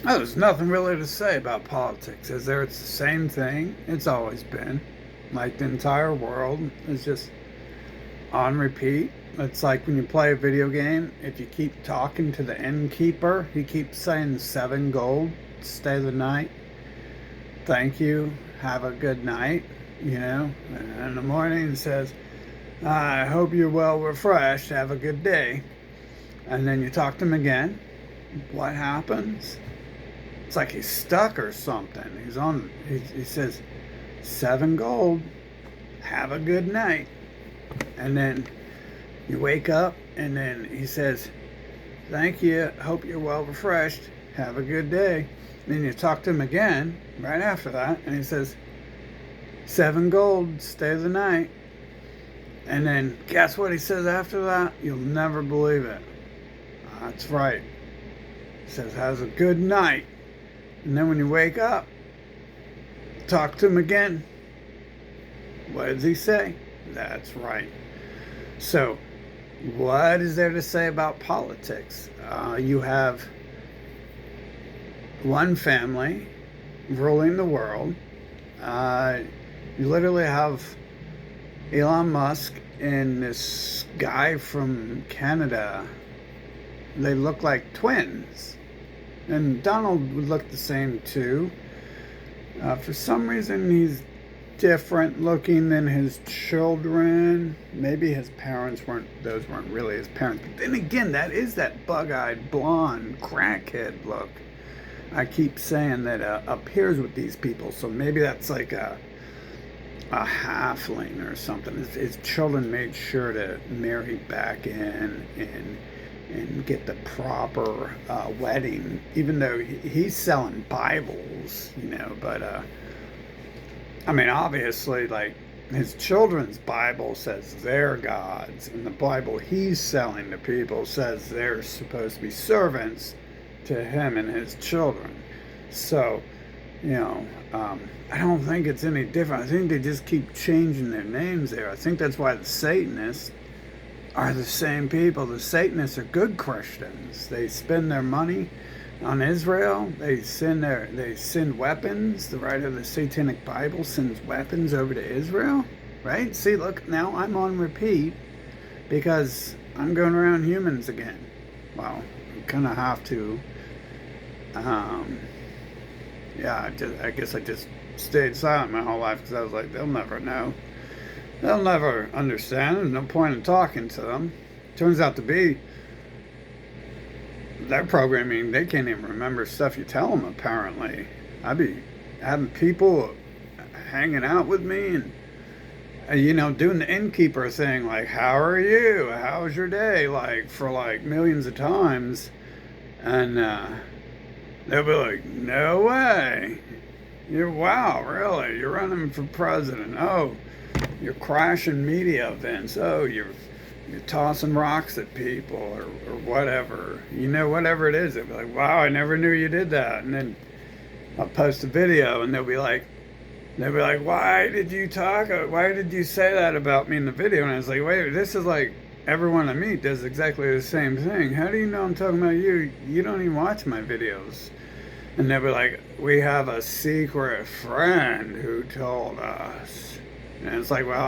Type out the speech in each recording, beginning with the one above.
Oh, there's nothing really to say about politics. Is there? It's the same thing. It's always been. Like the entire world is just on repeat. It's like when you play a video game, if you keep talking to the innkeeper, he keeps saying 7 gold, stay the night, thank you, have a good night, And in the morning, he says, I hope you're well refreshed, have a good day. And then you talk to him again. What happens? It's like he's stuck or something. He says, 7 gold, have a good night. And then you wake up, and then he says, thank you, hope you're well refreshed, have a good day. And then you talk to him again right after that, and he says, 7 gold, stay the night. And then guess what he says after that? You'll never believe it. That's right. He says, has a good night. And then when you wake up, talk to him again. What does he say? That's right. So, what is there to say about politics? You have one family ruling the world. You literally have Elon Musk and this guy from Canada. They look like twins. And Donald would look the same too. For some reason, he's different looking than his children. Maybe his parents those weren't really his parents. But then again, that is that bug-eyed, blonde, crackhead look I keep saying that appears with these people. So maybe that's like a halfling or something. His children made sure to marry back in and get the proper wedding, even though he's selling Bibles, but I mean, obviously, like, his children's Bible says they're gods, and the Bible he's selling to people says they're supposed to be servants to him and his children. So, I don't think it's any different. I think they just keep changing their names there. I think that's why the Satanists are the same people. The Satanists are good Christians. They spend their money on Israel. They send weapons. The writer of the Satanic Bible sends weapons over to Israel, right? See, look, now I'm on repeat because I'm going around humans again. Well, I kind of have to. Yeah, I guess I just stayed silent my whole life because I was like, they'll never know. They'll never understand. There's no point in talking to them. Turns out to be their programming, they can't even remember stuff you tell them, apparently. I'd be having people hanging out with me and, doing the innkeeper thing, like, how are you? How's your day? Like, for like millions of times. And they'll be like, no way. Wow, really? You're running for president. Oh, you're crashing media events. Oh, you're tossing rocks at people or whatever. Whatever it is. They'll be like, wow, I never knew you did that. And then I'll post a video and they'll be like, why did you say that about me in the video? And I was like, wait, this is like everyone I meet does exactly the same thing. How do you know I'm talking about you? You don't even watch my videos. And they'll be like, we have a secret friend who told us. And it's like, well,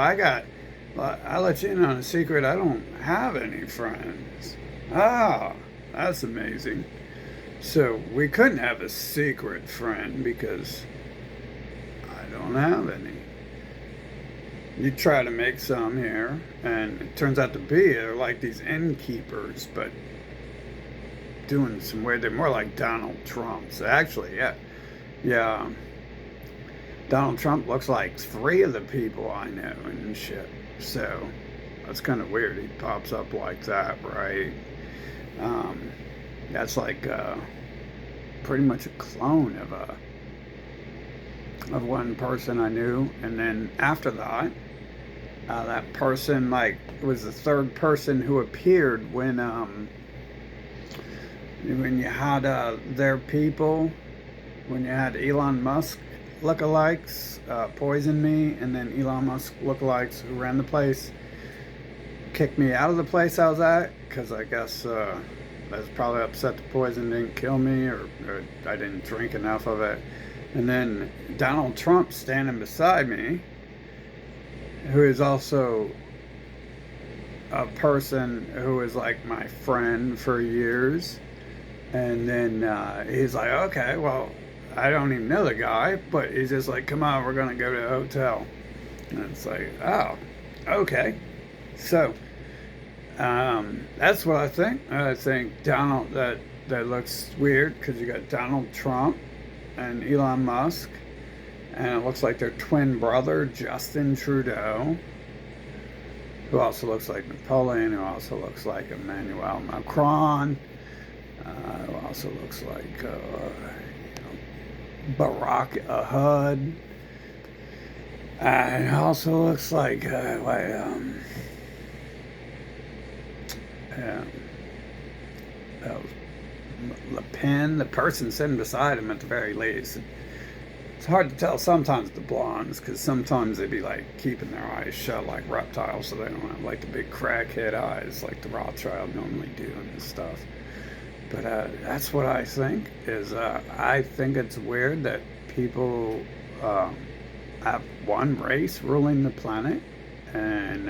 I'll let you in on a secret. I don't have any friends. Ah, that's amazing. So we couldn't have a secret friend because I don't have any. You try to make some here, and it turns out to be they're like these innkeepers, but doing some weird. They're more like Donald Trump. So actually, yeah. Donald Trump looks like 3 of the people I know and shit. So that's kind of weird. He pops up like that, right? That's like pretty much a clone of one person I knew, and then after that, that person like was the third person who appeared when you had their people, when you had Elon Musk lookalikes poison me, and then Elon Musk lookalikes who ran the place kicked me out of the place I was at because I guess was probably upset the poison didn't kill me, or I didn't drink enough of it. And then Donald Trump standing beside me, who is also a person who was like my friend for years. And then he's like, okay, well, I don't even know the guy, but he's just like, come on, we're going to go to a hotel. And it's like, oh, okay. So that's what I think. I think that looks weird because you got Donald Trump and Elon Musk, and it looks like their twin brother, Justin Trudeau, who also looks like Napoleon, who also looks like Emmanuel Macron, who also looks like Barack Ahud, and it also looks like Le Pen, the person sitting beside him at the very least. It's hard to tell sometimes the blondes, because sometimes they be like keeping their eyes shut like reptiles, so they don't have like the big crackhead eyes like the Rothschild normally do and stuff. But that's what I think is, I think it's weird that people have one race ruling the planet, and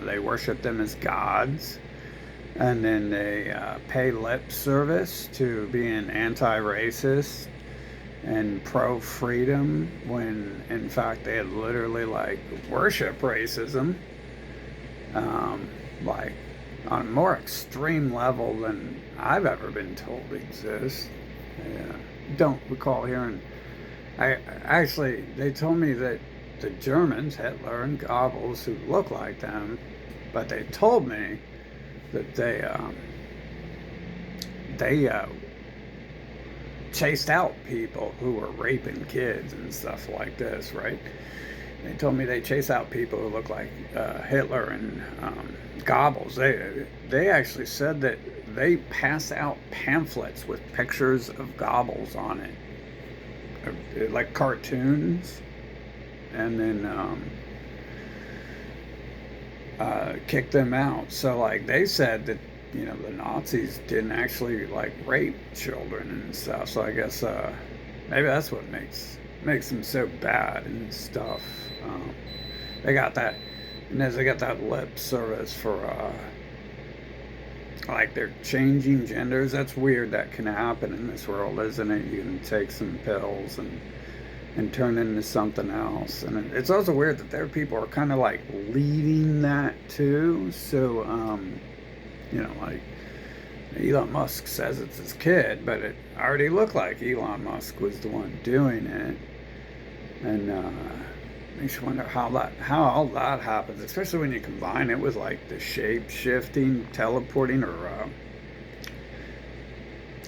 they worship them as gods, and then they pay lip service to being anti-racist and pro-freedom, when in fact they had literally like worship racism, like on a more extreme level than I've ever been told exists. I don't recall hearing. They told me that the Germans, Hitler and Goebbels, who look like them, but they told me that they chased out people who were raping kids and stuff like this, right? They told me they chase out people who look like Hitler and Goebbels. They actually said that they pass out pamphlets with pictures of Goebbels on it, like cartoons, and then kick them out. So like they said that, you know, the Nazis didn't actually like rape children and stuff. So I guess maybe that's what makes them so bad and stuff. They got that, and as they got that lip service for like they're changing genders. That's weird. That can happen in this world, isn't it? You can take some pills and turn into something else. And it's also weird that their people are kind of like leading that too. So you know, like Elon Musk says it's his kid, but it already looked like Elon Musk was the one doing it. And makes you wonder how all that happens, especially when you combine it with like the shape-shifting, teleporting, or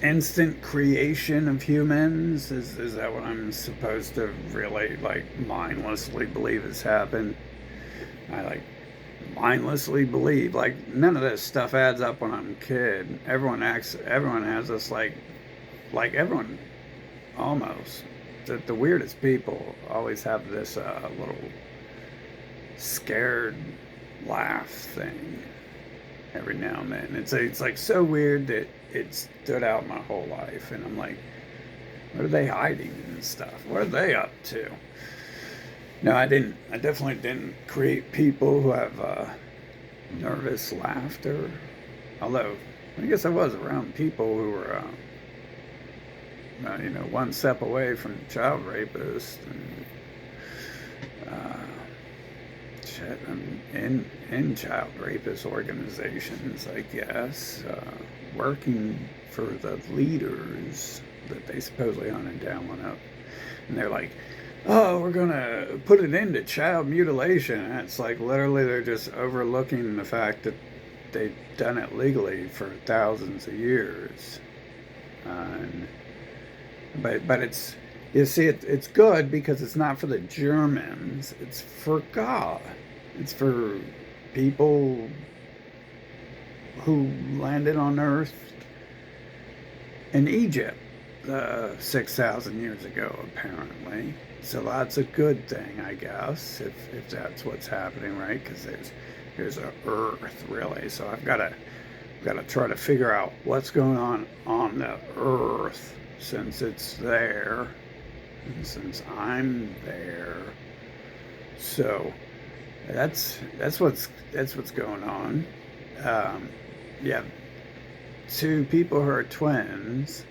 instant creation of humans. Is that what I'm supposed to really like mindlessly believe has happened? I like mindlessly believe like none of this stuff adds up when I'm a kid. Everyone has this like everyone almost. The weirdest people always have this little scared laugh thing every now and then. It's like so weird that it stood out my whole life, and I'm like, what are they hiding and stuff? What are they up to? No, I definitely didn't create people who have nervous laughter. Although I guess I was around people who were you know, one step away from child rapists, and shit, I'm in child rapist organizations, I guess, working for the leaders that they supposedly hunt and down up, and they're like, oh, we're gonna put an end to child mutilation. And it's like literally they're just overlooking the fact that they've done it legally for thousands of years. And but it's, you see, it's good because it's not for the Germans. It's for God. It's for people who landed on Earth in Egypt 6,000 years ago, apparently. So that's a good thing, I guess, if that's what's happening, right? Because there's an Earth, really. So I've got to got to try to figure out what's going on the Earth since it's there and since I'm there. So that's what's going on. You have two people who are twins,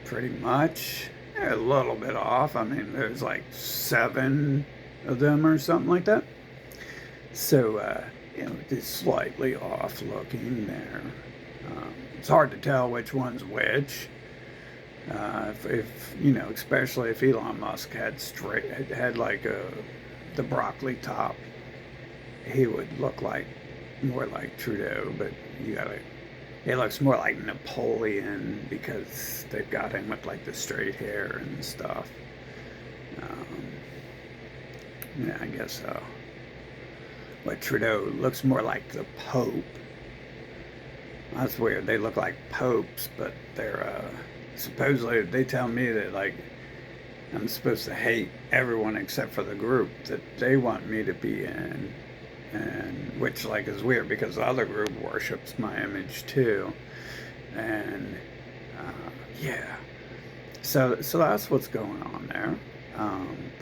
pretty much. They're a little bit off. I mean, there's like 7 of them or something like that. So, just slightly off looking there. It's hard to tell which one's which. If especially if Elon Musk had like the broccoli top, he would look like more like Trudeau. But he looks more like Napoleon because they've got him with like the straight hair and stuff. Um, yeah, I guess so. But Trudeau looks more like the Pope. That's weird. They look like popes, but they're supposedly they tell me that like I'm supposed to hate everyone except for the group that they want me to be in, and which like is weird because the other group worships my image too, and yeah. So that's what's going on there.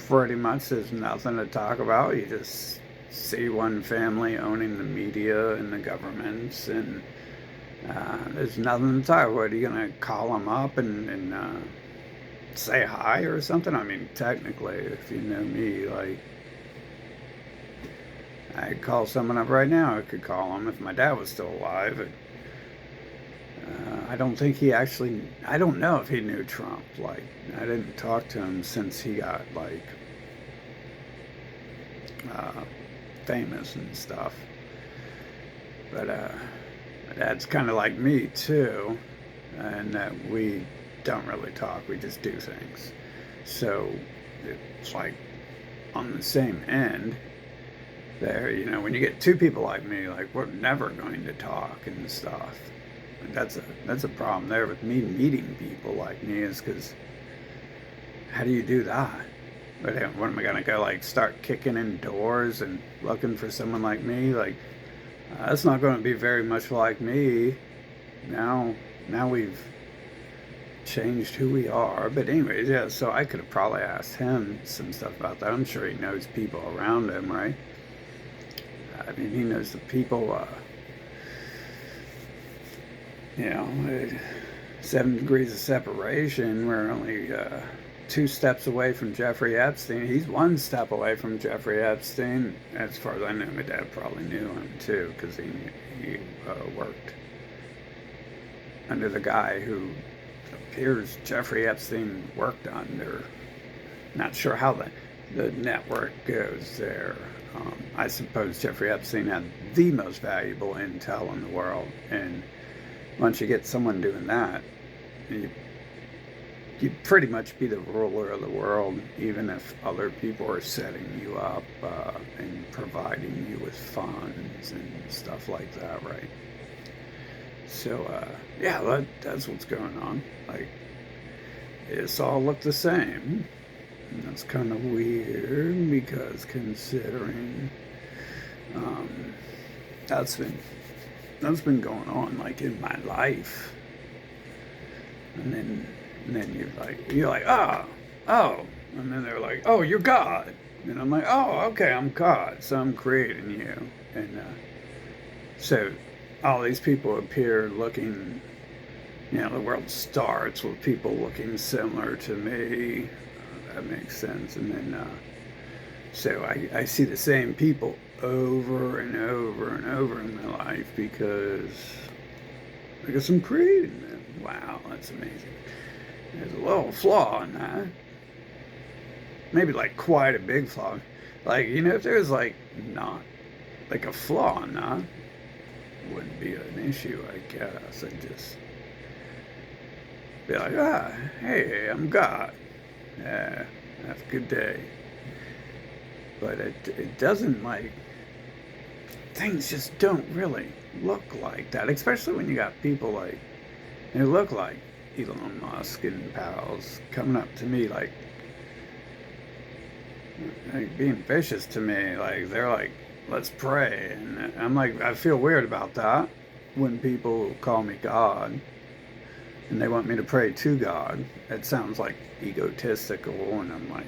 Pretty much, there's nothing to talk about. You just see one family owning the media and the governments, and there's nothing to talk about. Are you gonna call them up and say hi or something? I mean, technically, if you know me, like, I'd call someone up right now. I could call him if my dad was still alive. I don't think he actually, I don't know if he knew Trump. Like, I didn't talk to him since he got, like, famous and stuff. But my dad's kind of like me, too. And we don't really talk, we just do things. So it's like on the same end there, when you get 2 people like me, like we're never going to talk and stuff. And that's a problem there with me meeting people like me, is because how do you do that? What am I gonna go like start kicking in doors and looking for someone like me? Like that's not going to be very much like me. Now we've changed who we are. But anyways, yeah. So I could have probably asked him some stuff about that. I'm sure he knows people around him, right? I mean, he knows the people. 7 degrees of separation. We're only 2 steps away from Jeffrey Epstein. He's 1 step away from Jeffrey Epstein. As far as I know, my dad probably knew him too, because he worked under the guy who appears Jeffrey Epstein worked under. Not sure how the network goes there. I suppose Jeffrey Epstein had the most valuable intel in the world, and once you get someone doing that, you'd pretty much be the ruler of the world, even if other people are setting you up and providing you with funds and stuff like that, right? So, yeah, that's what's going on. Like, it's all look the same. And that's kind of weird, because considering that's been going on like in my life, and then you're like oh, and then they're like, oh, you're God, and I'm like, oh, okay, I'm God, so I'm creating you, and so all these people appear looking, the world starts with people looking similar to me. That makes sense. And then so I see the same people over and over and over in my life, because I guess I'm creating them. Wow, that's amazing. There's a little flaw in that. Maybe like quite a big flaw. Like, if there's like not like a flaw in that, it wouldn't be an issue, I guess. I'd just be like, hey, I'm God. Yeah, have a good day. But it doesn't, like, things just don't really look like that, especially when you got people like, who look like Elon Musk and pals coming up to me like being vicious to me. Like, they're like, let's pray. And I'm like, I feel weird about that. when people call me God and they want me to pray to God, it sounds like egotistical, and I'm like,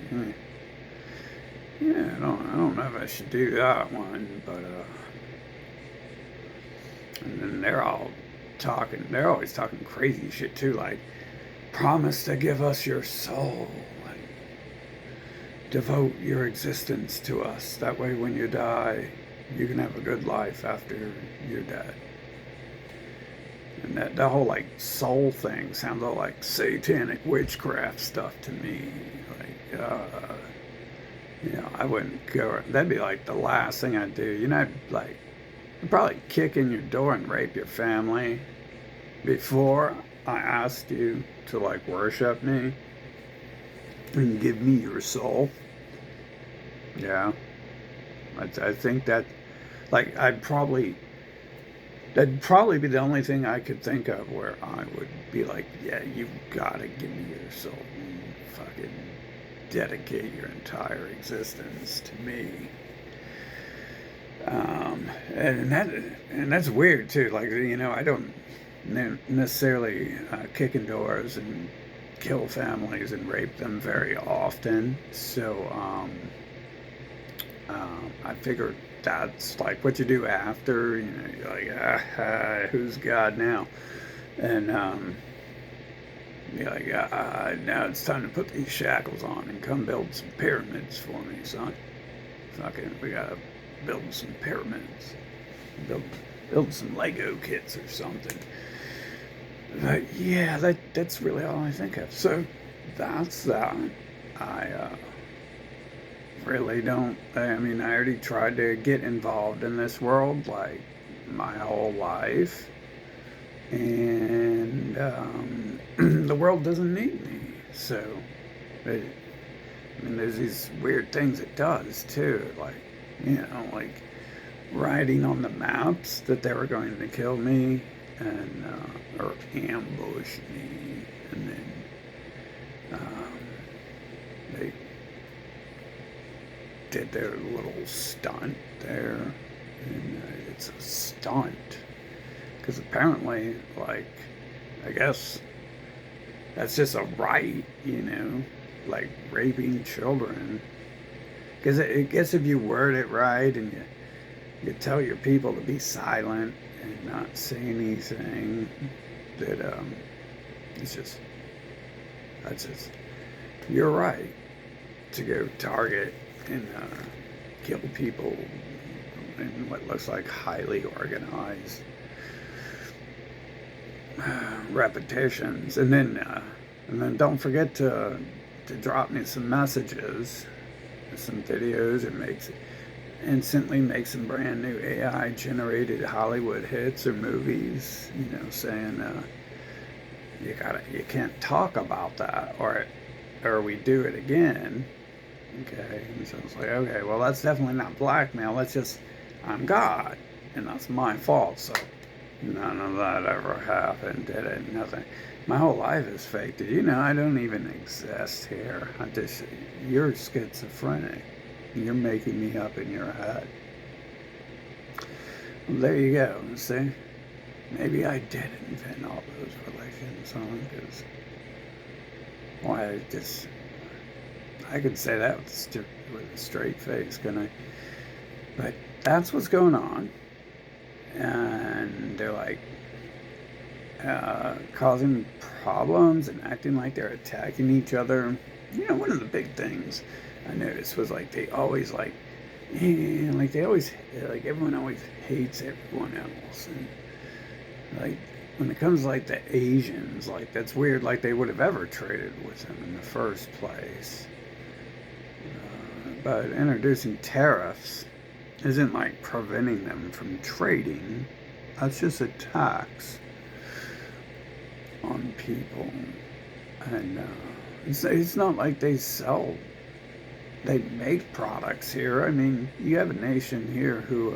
yeah, I don't know if I should do that one, but and then they're always talking crazy shit too, like, promise to give us your soul, and devote your existence to us. That way, when you die, you can have a good life after you're dead. And that whole like soul thing sounds all like satanic witchcraft stuff to me. Like, I wouldn't go. That'd be like the last thing I'd do. Like, I'd probably kick in your door and rape your family before I asked you to like worship me and give me your soul. Yeah, I think that, like, that'd probably be the only thing I could think of where I would be like, yeah, you've got to give me your soul and fucking dedicate your entire existence to me. And that's weird too. Like, I don't necessarily kick in doors and kill families and rape them very often. So I figured that's like what you do after. You're like, who's God now? And you're like, now it's time to put these shackles on and come build some pyramids for me, son. Fucking, we gotta build some pyramids. Build some Lego kits or something. But yeah, that's really all I think of. So that's that. I really don't. I mean, I already tried to get involved in this world like my whole life, and the world doesn't need me. So, I mean, there's these weird things it does too, like, like writing on the maps that they were going to kill me and or ambush me, and then they did their little stunt there, and it's a stunt because apparently, like, I guess that's just a right, like raping children. Because I guess if you word it right and you tell your people to be silent and not say anything, that that's just, you're right to go target and kill people in what looks like highly organized repetitions, and then don't forget to drop me some messages, some videos, and instantly make some brand new AI generated Hollywood hits or movies, saying you can't talk about that, or we do it again. Okay, and so it's like, okay, well, that's definitely not blackmail. That's just, I'm God, and that's my fault. So none of that ever happened, did it? Nothing. My whole life is fake. Did you know I don't even exist here? You're schizophrenic. You're making me up in your head. Well, there you go. See? Maybe I did invent all those relations, because, I could say that with a straight face, couldn't I? But that's what's going on. And they're like causing problems and acting like they're attacking each other. One of the big things I noticed was like they always like everyone always hates everyone else, and like when it comes to like the Asians, like that's weird, like they would have ever traded with them in the first place. But introducing tariffs isn't like preventing them from trading. That's just a tax on people, and it's not like they make products here. I mean, you have a nation here who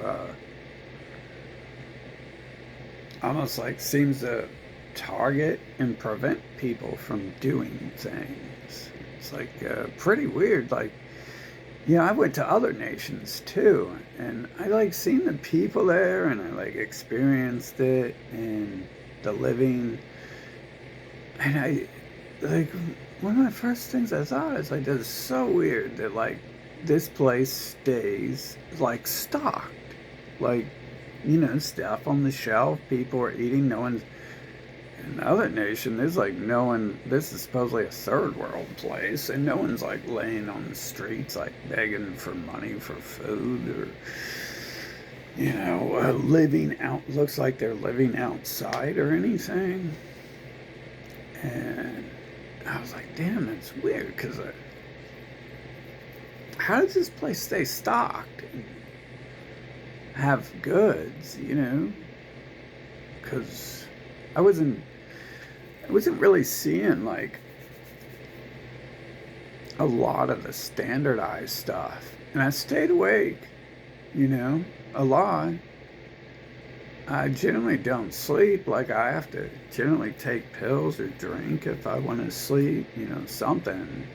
almost like seems to target and prevent people from doing things. It's like pretty weird. Like, I went to other nations too, and I like seeing the people there, and I like experienced it and the living. And I like one of the first things I thought is like, that's so weird that like this place stays like stocked, like stuff on the shelf. People are eating. No one's in another nation. There's like no one. This is supposedly a third world place, and no one's like laying on the streets like begging for money for food or living out. Looks like they're living outside or anything. And I was like, damn, that's weird, because how does this place stay stocked and have goods, Because I wasn't really seeing like a lot of the standardized stuff. And I stayed awake, a lot. I generally don't sleep. Like, I have to generally take pills or drink if I want to sleep, something.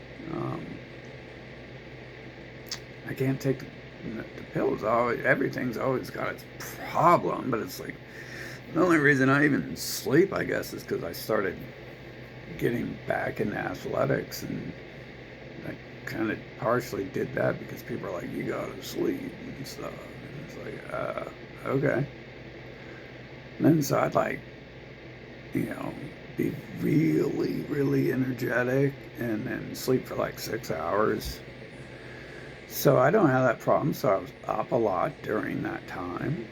I can't take the pills. Everything's always got its problem, but it's like the only reason I even sleep, I guess, is because I started getting back into athletics, and I kind of partially did that because people are like, you gotta sleep and stuff. And it's like, okay. And then so I'd like, be really, really energetic and then sleep for like 6 hours. So I don't have that problem. So I was up a lot during that time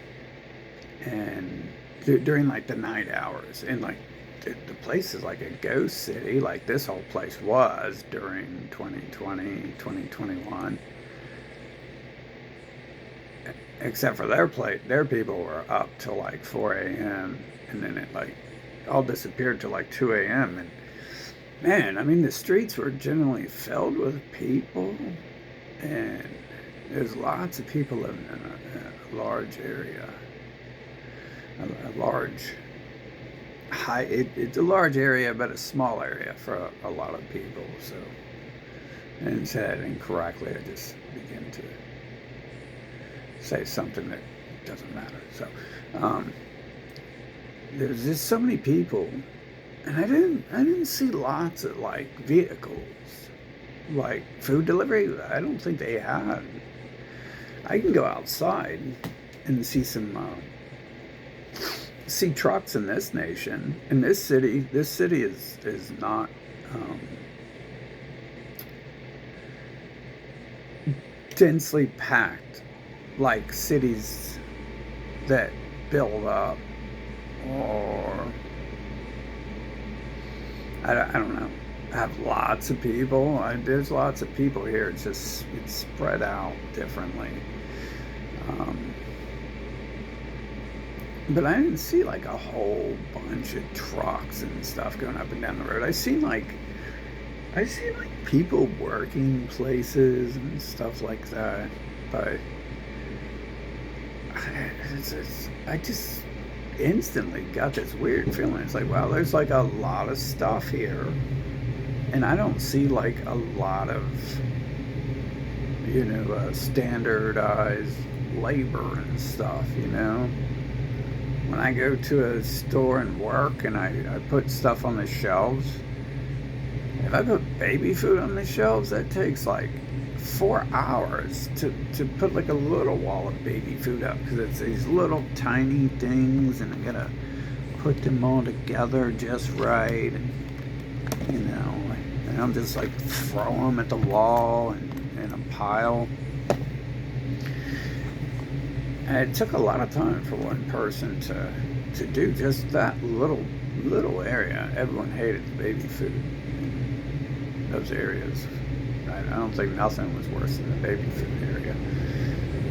and during like the night hours. And like the place is like a ghost city, like this whole place was during 2020, 2021. Except for their people were up till like 4 a.m. and then it like all disappeared till like 2 a.m. And man, I mean, the streets were generally filled with people, and there's lots of people living in a large area, a large it's a large area, but a small area for a lot of people. So, and said incorrectly, I just began to say something that doesn't matter. So there's just so many people, and I didn't see lots of like vehicles, like food delivery. I don't think they had. I can go outside and see see trucks in this nation, in this city. This city is not densely packed like cities that build up, or I don't know, have lots of people. There's lots of people here. It's spread out differently. But I didn't see like a whole bunch of trucks and stuff going up and down the road. I seen like people working places and stuff like that, but I just instantly got this weird feeling. It's like, wow, there's like a lot of stuff here, and I don't see like a lot of standardized labor and stuff. When I go to a store and work and I put stuff on the shelves, if I put baby food on the shelves, that takes like 4 hours to put like a little wall of baby food up, because it's these little tiny things, and I gotta put them all together just right, and and I'm just like throw them at the wall in a pile. And it took a lot of time for one person to do just that little area. Everyone hated the baby food in those areas. I don't think nothing was worse than the baby food area.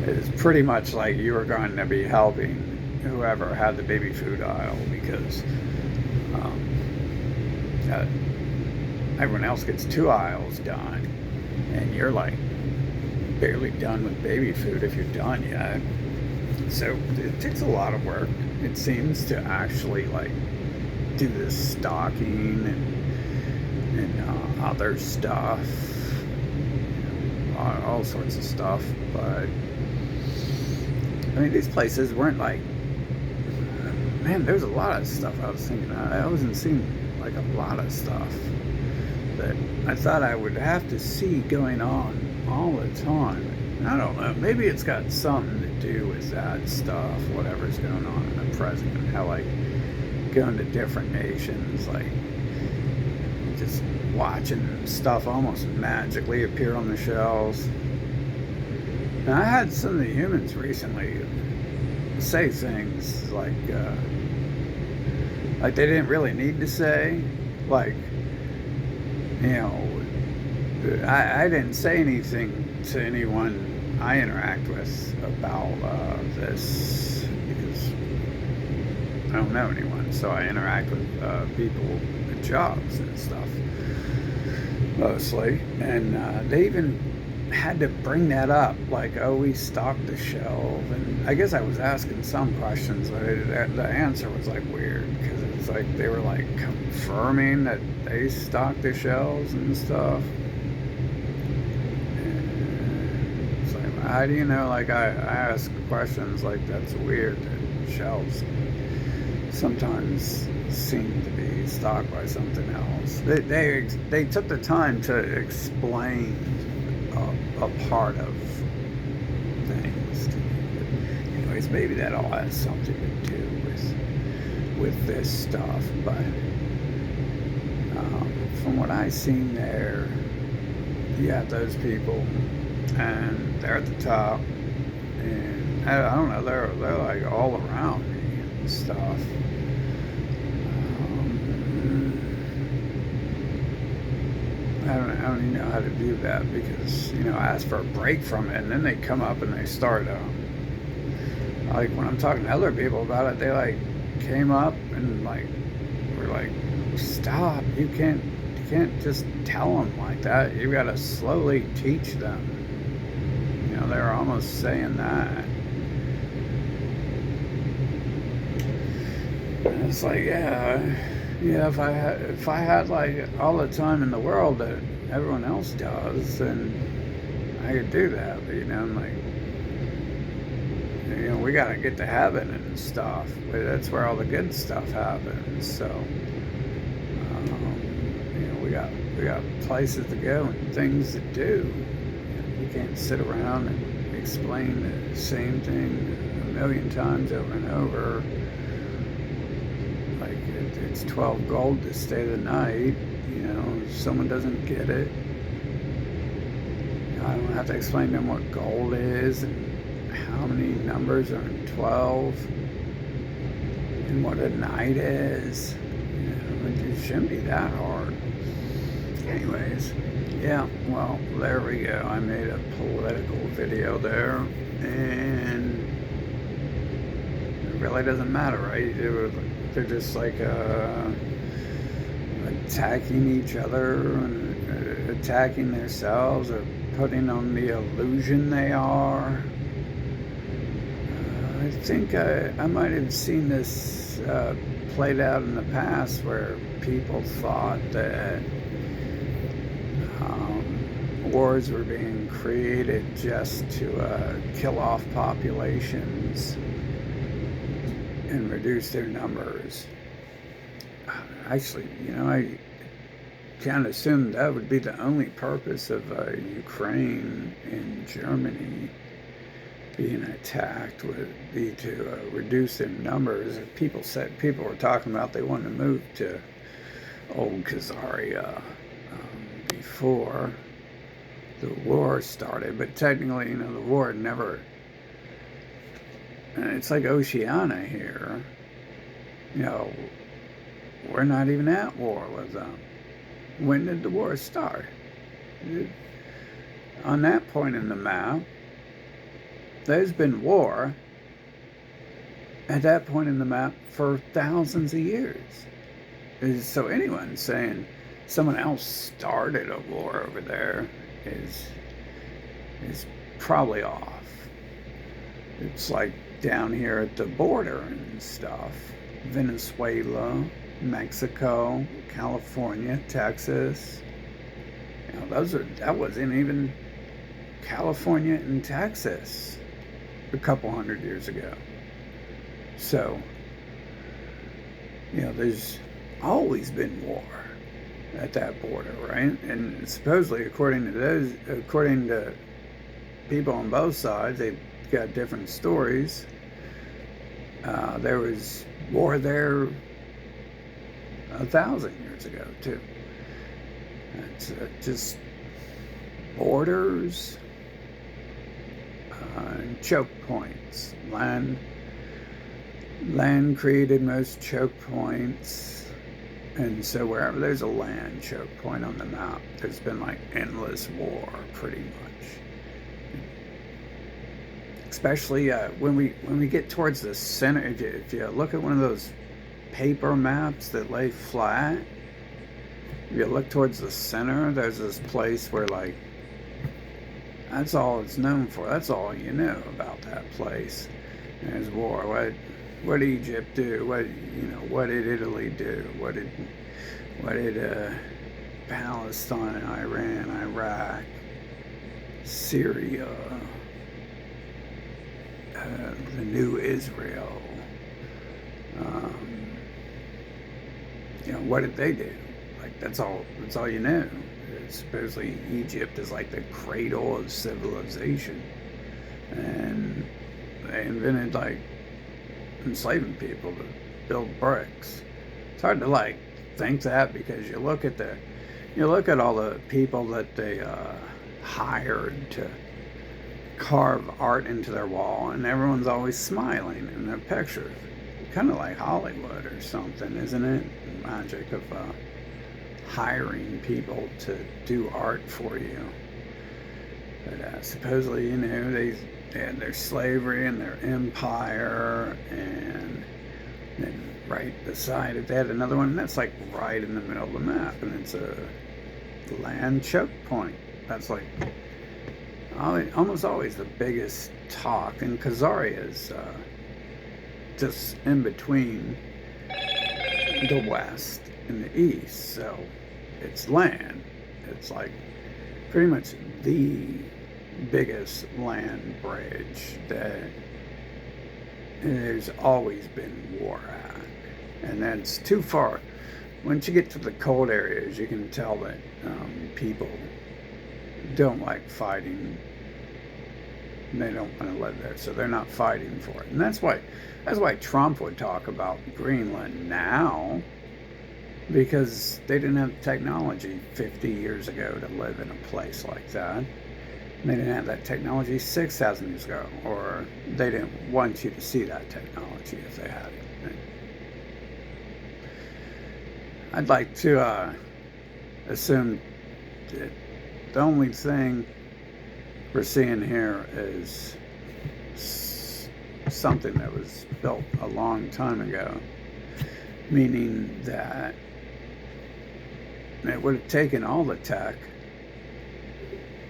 It's pretty much like you were going to be helping whoever had the baby food aisle, because everyone else gets 2 aisles done, and you're like barely done with baby food if you're done yet. So it takes a lot of work, it seems, to actually like do this stocking and other stuff. all sorts of stuff. But I mean, these places weren't like, man, there's a lot of stuff I was thinking. I wasn't seeing like a lot of stuff that I thought I would have to see going on all the time. I don't know, maybe it's got something to do with that stuff, whatever's going on in the present, and how like going to different nations, like just watching stuff almost magically appear on the shelves. Now, I had some of the humans recently say things like they didn't really need to say. Like, you know, I didn't say anything to anyone I interact with about this because I don't know anyone. So I interact with people at jobs and stuff mostly, and they even had to bring that up, like, oh, we stocked the shelf. And I guess I was asking some questions, but the answer was like weird, because it's like they were like confirming that they stocked the shelves and stuff. And it's like, how do you know? Like, I ask questions like, that's weird that shelves sometimes seem to be stocked by something else. They took the time to explain a part of things to me. But anyways, maybe that all has something to do with this stuff. But from what I've seen there, you got those people, and they're at the top, and I don't know, they're like all around me and stuff. I don't even know how to do that, because, you know, I ask for a break from it, and then they come up and they start, like, when I'm talking to other people about it, they, like, came up and, like, were like, stop, you can't just tell them like that, you gotta slowly teach them. You know, they're almost saying that. And it's like, yeah, if I had like all the time in the world that everyone else does, then I could do that. But, you know, I'm like, you know, we gotta get to heaven and stuff. But that's where all the good stuff happens. So, you know, we got places to go and things to do. You know, you can't sit around and explain the same thing a million times over and over. Like, it's 12 gold to stay the night. You know, if someone doesn't get it, I don't have to explain to them what gold is and how many numbers are in 12 and what a night is. You know, it shouldn't be that hard. Anyways, yeah, well, there we go. I made a political video there, and it really doesn't matter, right? They're just like attacking each other and attacking themselves, or putting on the illusion they are. I think I might have seen this played out in the past, where people thought that wars were being created just to kill off populations and reduce their numbers. Actually, you know, I kind of assumed that would be the only purpose of Ukraine and Germany being attacked, would be to reduce their numbers. People were talking about they wanted to move to old Khazaria before the war started, but technically, you know, the war had never. It's like Oceania here. You know, we're not even at war with them. When did the war start? On that point in the map, there's been war at that point in the map for thousands of years. So anyone saying someone else started a war over there is probably off. It's like down here at the border and stuff. Venezuela, Mexico, California, Texas. You know, that wasn't even California and Texas a couple hundred years ago. So, there's always been war at that border, right? And supposedly, according to people on both sides, they've got different stories. There was war there 1,000 years ago too. It's just borders and choke points. Land created most choke points, and so wherever there's a land choke point on the map, there's been like endless war, pretty much. Especially when we get towards the center. If you look at one of those paper maps that lay flat, if you look towards the center, there's this place where like that's all it's known for. That's all you know about that place. There's war. What did Egypt do? What did Italy do? What did Palestine, Iran, Iraq, Syria, the new Israel? What did they do? Like that's all you know. Supposedly Egypt is like the cradle of civilization, and they invented like enslaving people to build bricks. It's hard to like think that, because you look at all the people that they hired to carve art into their wall, and everyone's always smiling in their pictures. Kind of like Hollywood or something, isn't it? The magic of hiring people to do art for you. But supposedly, they had their slavery and their empire, and then right beside it they had another one, and that's like right in the middle of the map, and it's a land choke point. That's like almost always the biggest talk, and Khazaria is just in between the west and the east, so it's land. It's like pretty much the biggest land bridge that there's always been war at, and that's too far. Once you get to the cold areas, you can tell that people don't like fighting. They don't want to live there, so they're not fighting for it. And that's why Trump would talk about Greenland now, because they didn't have technology 50 years ago to live in a place like that. They didn't have that technology 6,000 years ago, or they didn't want you to see that technology if they had it. I'd like to assume that the only thing we're seeing here is something that was built a long time ago, meaning that it would have taken all the tech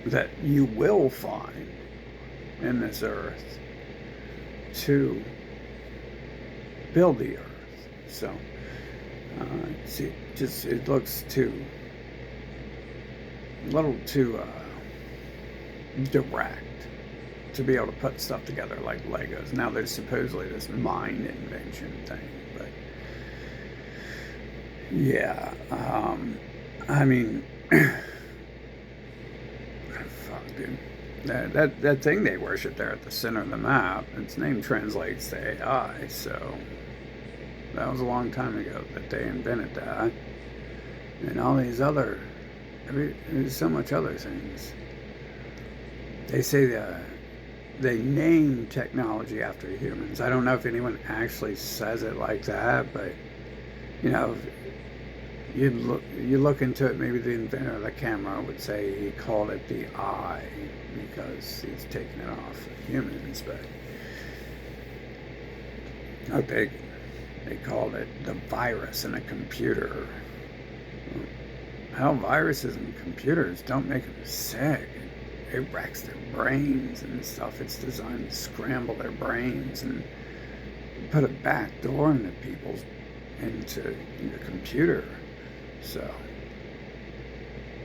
that you will find in this earth to build the earth. So it looks a little too direct to be able to put stuff together like Legos. Now there's supposedly this mind invention thing, but yeah, I mean, fuck, dude. That thing they worship there at the center of the map, its name translates to AI, so that was a long time ago that they invented that. And all these there's so much other things. They say they name technology after humans. I don't know if anyone actually says it like that, but you look into it. Maybe the inventor of the camera would say he called it the eye because he's taking it off of humans, but I think they called it the virus in a computer. Hell, viruses and computers don't make them sick. It wrecks their brains and stuff. It's designed to scramble their brains and put a back door into the computer. So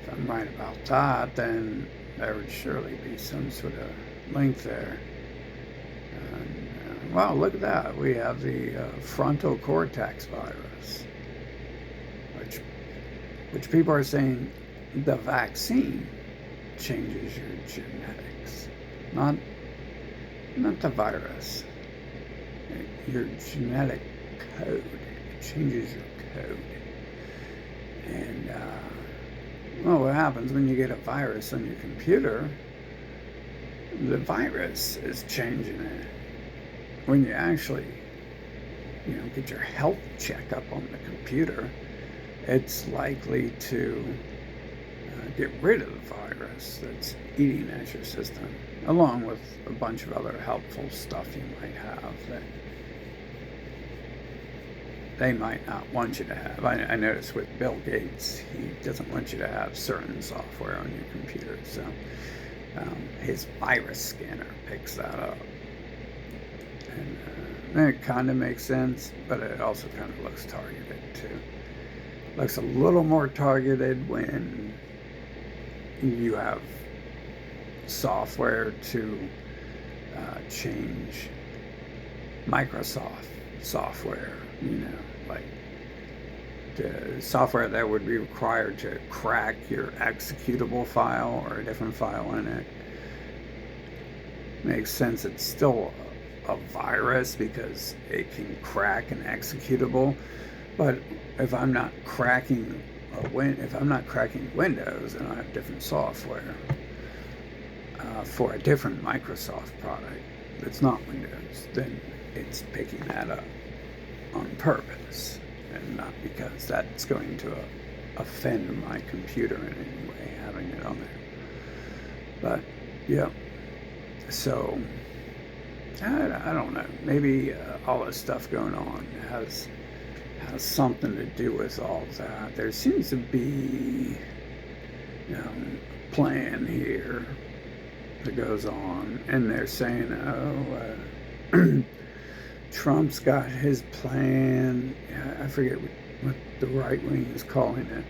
if I'm right about that, then there would surely be some sort of link there. And, wow, look at that. We have the frontal cortex virus, which people are saying the vaccine changes your genetics, not the virus. Your genetic code. It changes your code. And well, what happens when you get a virus on your computer? The virus is changing it. When you actually, get your health checkup on the computer, it's likely to get rid of the virus that's eating at your system, along with a bunch of other helpful stuff you might have that they might not want you to have. I noticed with Bill Gates, he doesn't want you to have certain software on your computer, so his virus scanner picks that up. And it kind of makes sense, but it also kind of looks targeted too. Looks a little more targeted when you have software to change Microsoft software, like the software that would be required to crack your executable file or a different file in it. Makes sense. It's still a virus because it can crack an executable, but if I'm not cracking Windows and I have different software for a different Microsoft product that's not Windows, then it's picking that up on purpose and not because that's going to offend my computer in any way having it on there. But yeah, so I don't know, maybe all this stuff going on has something to do with all that. There seems to be a plan here that goes on, and they're saying, Trump's got his plan. I forget what the right wing is calling it.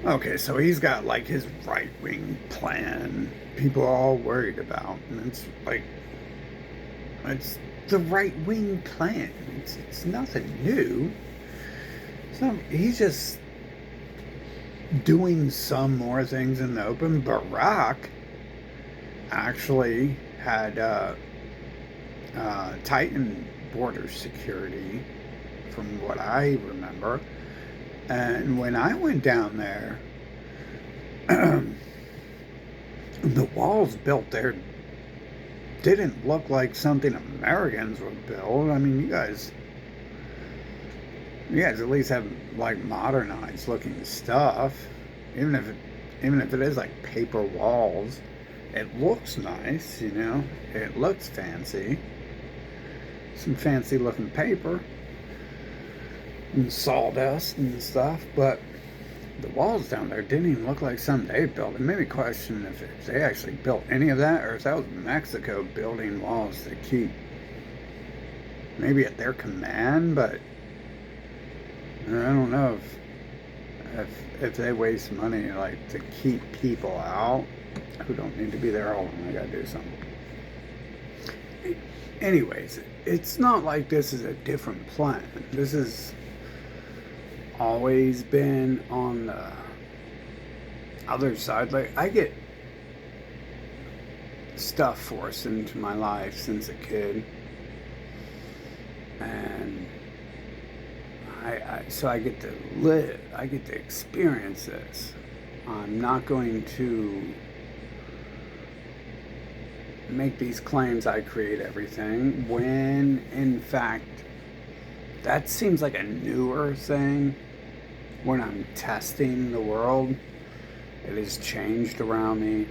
Okay, so he's got like his right wing plan. People are all worried about, and it's like it's the right wing plan. It's nothing new. He's just doing some more things in the open. Barack actually had tightened border security, from what I remember. And when I went down there, the walls built there didn't look like something Americans would build. I mean, you guys at least have like modernized looking stuff, even if it is like paper walls. It looks nice, it looks fancy, some fancy looking paper and sawdust and stuff, but the walls down there didn't even look like something they built. It made me question if they actually built any of that, or if that was Mexico building walls to keep, maybe at their command. But I don't know if they waste money like to keep people out who don't need to be there. Hold on, I gotta do something. Anyways, it's not like this is a different plan. This has always been on the other side. Like, I get stuff forced into my life since a kid, and so I get to live, I get to experience this. I'm not going to make these claims I create everything, when in fact that seems like a newer thing. When I'm testing the world, it has changed around me.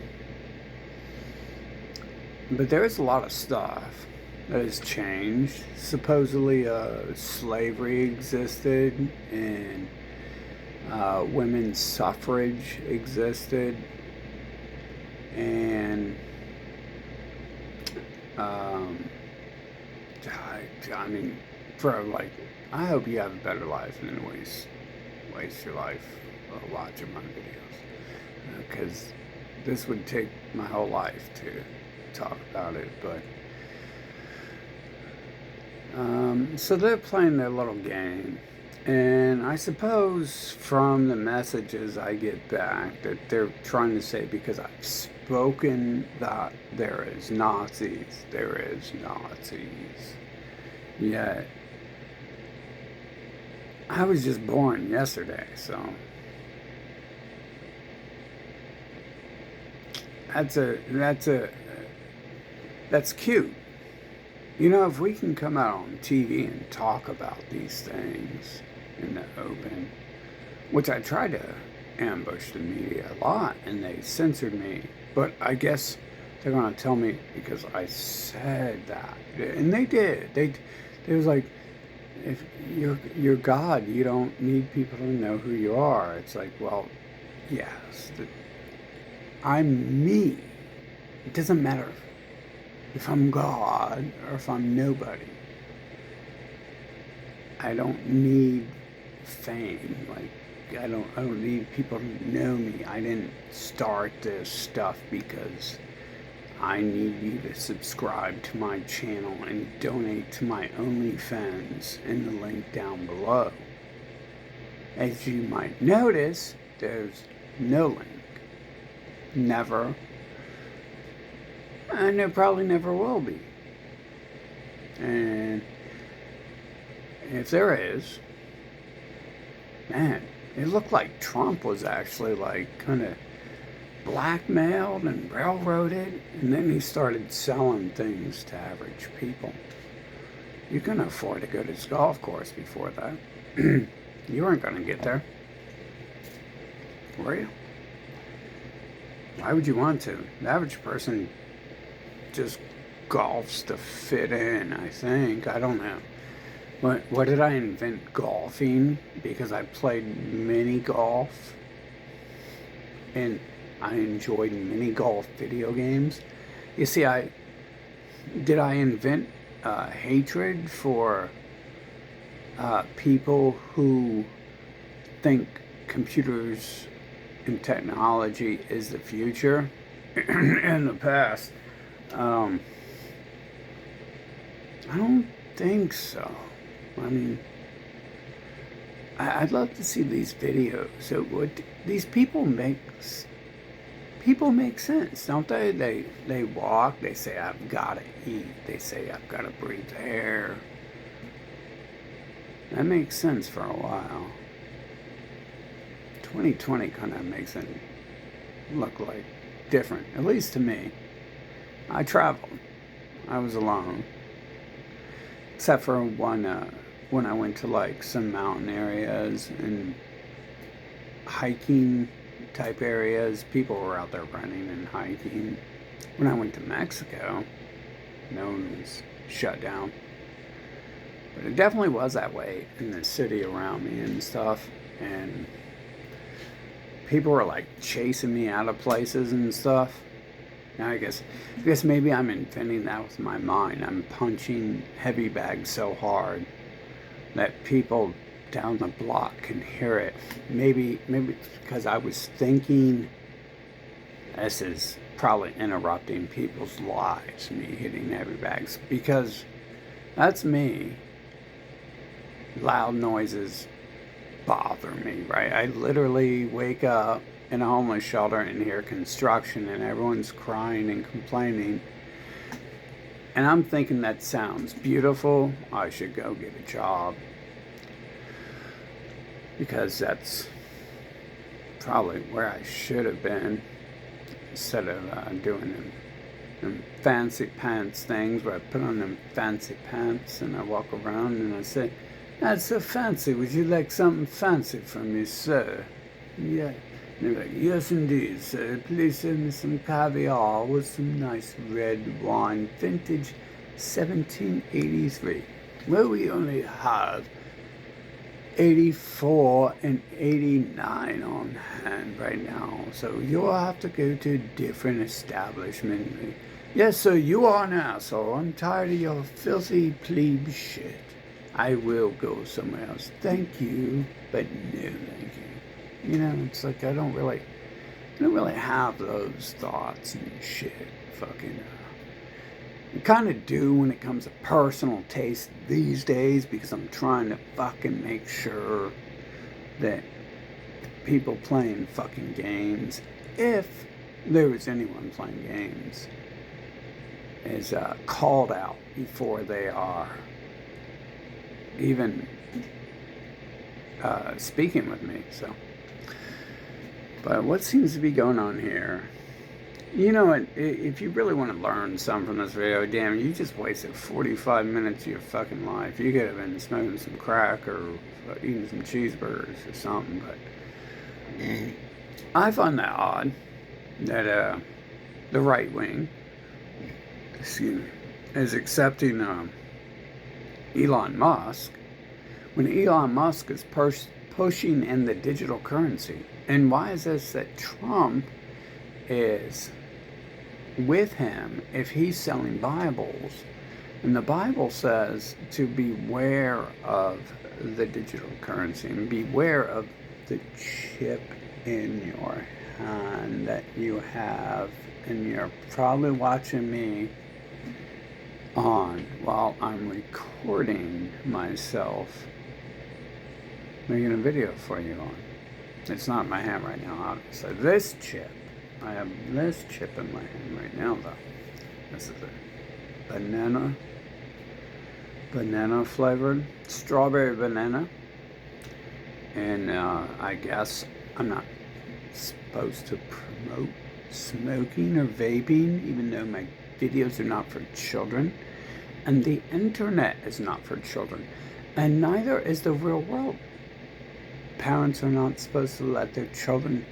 But there's a lot of stuff that has changed. Supposedly slavery existed, and women's suffrage existed, and I mean, I hope you have a better life and then waste your life watching my videos, because this would take my whole life to talk about it. But so they're playing their little game, and I suppose from the messages I get back that they're trying to say, because I've spoken that there is Nazis, yet I was just born yesterday, so that's cute. You know, if we can come out on TV and talk about these things in the open, which I tried to ambush the media a lot, and they censored me, but I guess they're gonna tell me because I said that, and they did. They was like, if you're God, you don't need people to know who you are. It's like, well, yes, I'm me. It doesn't matter if I'm God or if I'm nobody. I don't need fame. Like, I don't need people to know me. I didn't start this stuff because I need you to subscribe to my channel and donate to my OnlyFans in the link down below. As you might notice, there's no link. Never. And there probably never will be. And if there is, man, it looked like Trump was actually like kind of blackmailed and railroaded, and then he started selling things to average people. You couldn't afford to go to this golf course before that. You weren't going to get there, were you? Why would you want to? The average person just golfs to fit in, I think. I don't know. What did I invent golfing? Because I played mini golf, and I enjoyed mini golf video games. You see, did I invent hatred for people who think computers and technology is the future? In the past, I don't think so. I mean, I'd love to see these videos. So what these people make sense, don't they? They walk, they say, I've got to eat, they say, I've got to breathe air. That makes sense for a while. 2020 kind of makes it look like different, at least to me. I traveled. I was alone. Except for one, when I went to like some mountain areas and hiking type areas, people were out there running and hiking. When I went to Mexico, no one was shut down. But it definitely was that way in the city around me and stuff. And people were like chasing me out of places and stuff. Now I guess maybe I'm inventing that with my mind. I'm punching heavy bags so hard that people down the block can hear it. Maybe it's because I was thinking, this is probably interrupting people's lives, me hitting heavy bags, because that's me. Loud noises bother me, right? I literally wake up in a homeless shelter and hear construction and everyone's crying and complaining, and I'm thinking that sounds beautiful. I should go get a job, because that's probably where I should have been, instead of doing them fancy pants things where I put on them fancy pants and I walk around and I say, "That's so fancy, would you like something fancy from me, sir?" Yeah. And they're like, "Yes, indeed, sir. Please send me some caviar with some nice red wine, vintage 1783. Well, we only have 84 and 89 on hand right now, so you'll have to go to a different establishment." "Yes, sir, you are an asshole. I'm tired of your filthy plebe shit. I will go somewhere else. Thank you, but no thank you." You know, it's like I don't really have those thoughts and shit. Fucking, I kind of do when it comes to personal taste these days because I'm trying to fucking make sure that people playing fucking games, if there was anyone playing games, is called out before they are even speaking with me. So, but what seems to be going on here? You know what? If you really want to learn something from this video, damn, you just wasted 45 minutes of your fucking life. You could have been smoking some crack or eating some cheeseburgers or something. But I find that odd that the right wing, excuse me, is accepting Elon Musk when Elon Musk is pushing in the digital currency. And why is this that Trump is with him if he's selling Bibles? And the Bible says to beware of the digital currency and beware of the chip in your hand that you have, and you're probably watching me on while I'm recording myself making a video for you on. It's not in my hand right now, obviously. This chip, I have this chip in my hand right now, though. This is a banana flavored, strawberry banana. And I guess I'm not supposed to promote smoking or vaping, even though my videos are not for children. And the internet is not for children. And neither is the real world. Parents are not supposed to let their children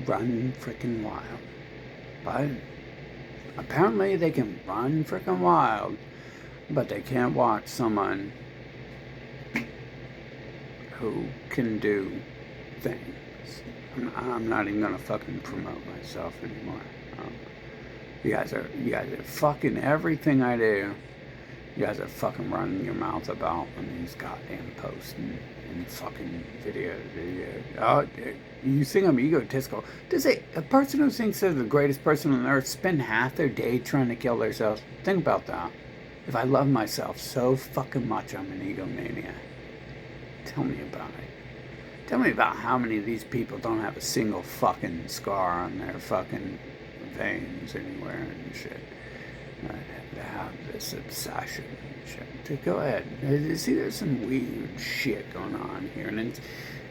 run freaking wild. But apparently they can run freaking wild, but they can't watch someone who can do things. I'm not even gonna fucking promote myself anymore. You guys are fucking everything I do. You guys are fucking running your mouth about on these goddamn posts and fucking videos. Oh, you think I'm egotistical? Does a person who thinks they're the greatest person on earth spend half their day trying to kill themselves? Think about that. If I love myself so fucking much, I'm an egomaniac. Tell me about it. Tell me about how many of these people don't have a single fucking scar on their fucking veins anywhere and shit. To have this obsession and shit. To go ahead. See, there's some weird shit going on here, and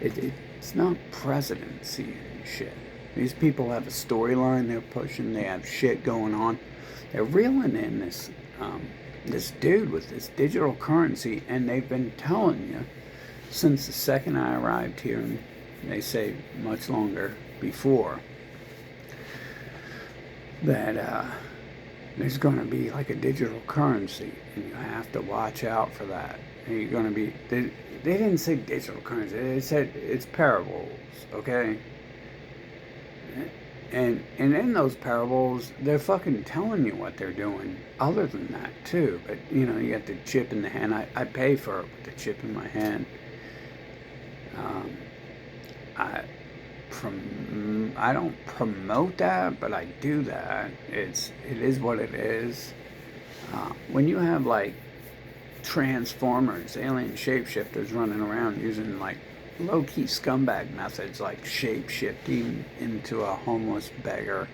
it's not presidency and shit. These people have a storyline they're pushing. They have shit going on. They're reeling in this dude with this digital currency, and they've been telling you since the second I arrived here, and they say much longer before, that there's going to be like a digital currency, and you have to watch out for that. And you're going to be, they didn't say digital currency, they said it's parables, okay? And in those parables, they're fucking telling you what they're doing other than that too. But you know, you got the chip in the hand. I pay for it with the chip in my hand. I don't promote that, but I do that. It is what it is. When you have like transformers, alien shapeshifters running around using like low-key scumbag methods like shape-shifting into a homeless beggar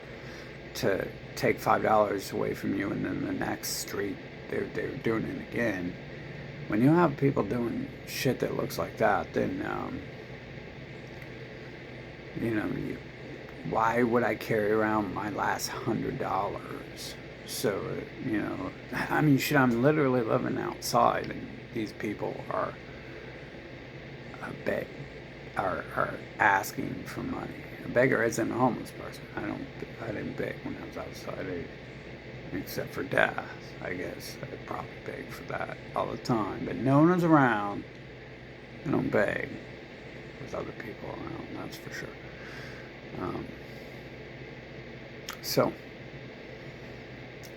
to take $5 away from you, and then the next street they're doing it again. When you have people doing shit that looks like that, then you know, why would I carry around my last $100? So, you know, I mean, shit, I'm literally living outside, and these people are asking for money. A beggar isn't a homeless person. I didn't beg when I was outside either, except for death. I guess I'd probably beg for that all the time. But no one is around. I don't beg with other people around. That's for sure. So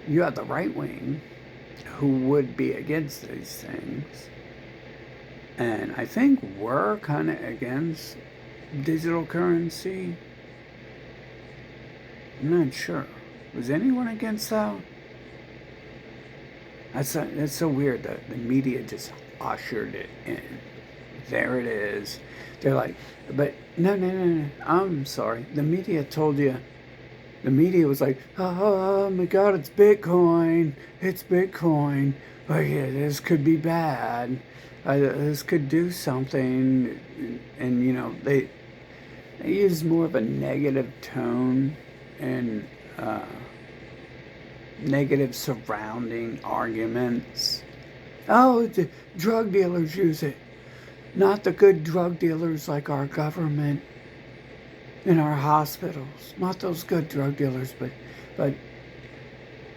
you have the right wing who would be against these things, and I think we're kind of against digital currency? I'm not sure. Was anyone against that? That's so weird that the media just ushered it in. There it is. They're like, but no, no, no, no. I'm sorry. The media told you. The media was like, oh my God, it's Bitcoin. It's Bitcoin. Oh yeah, this could be bad. This could do something. And you know, they use more of a negative tone and negative surrounding arguments. Oh, the drug dealers use it. Not the good drug dealers like our government in our hospitals. Not those good drug dealers, but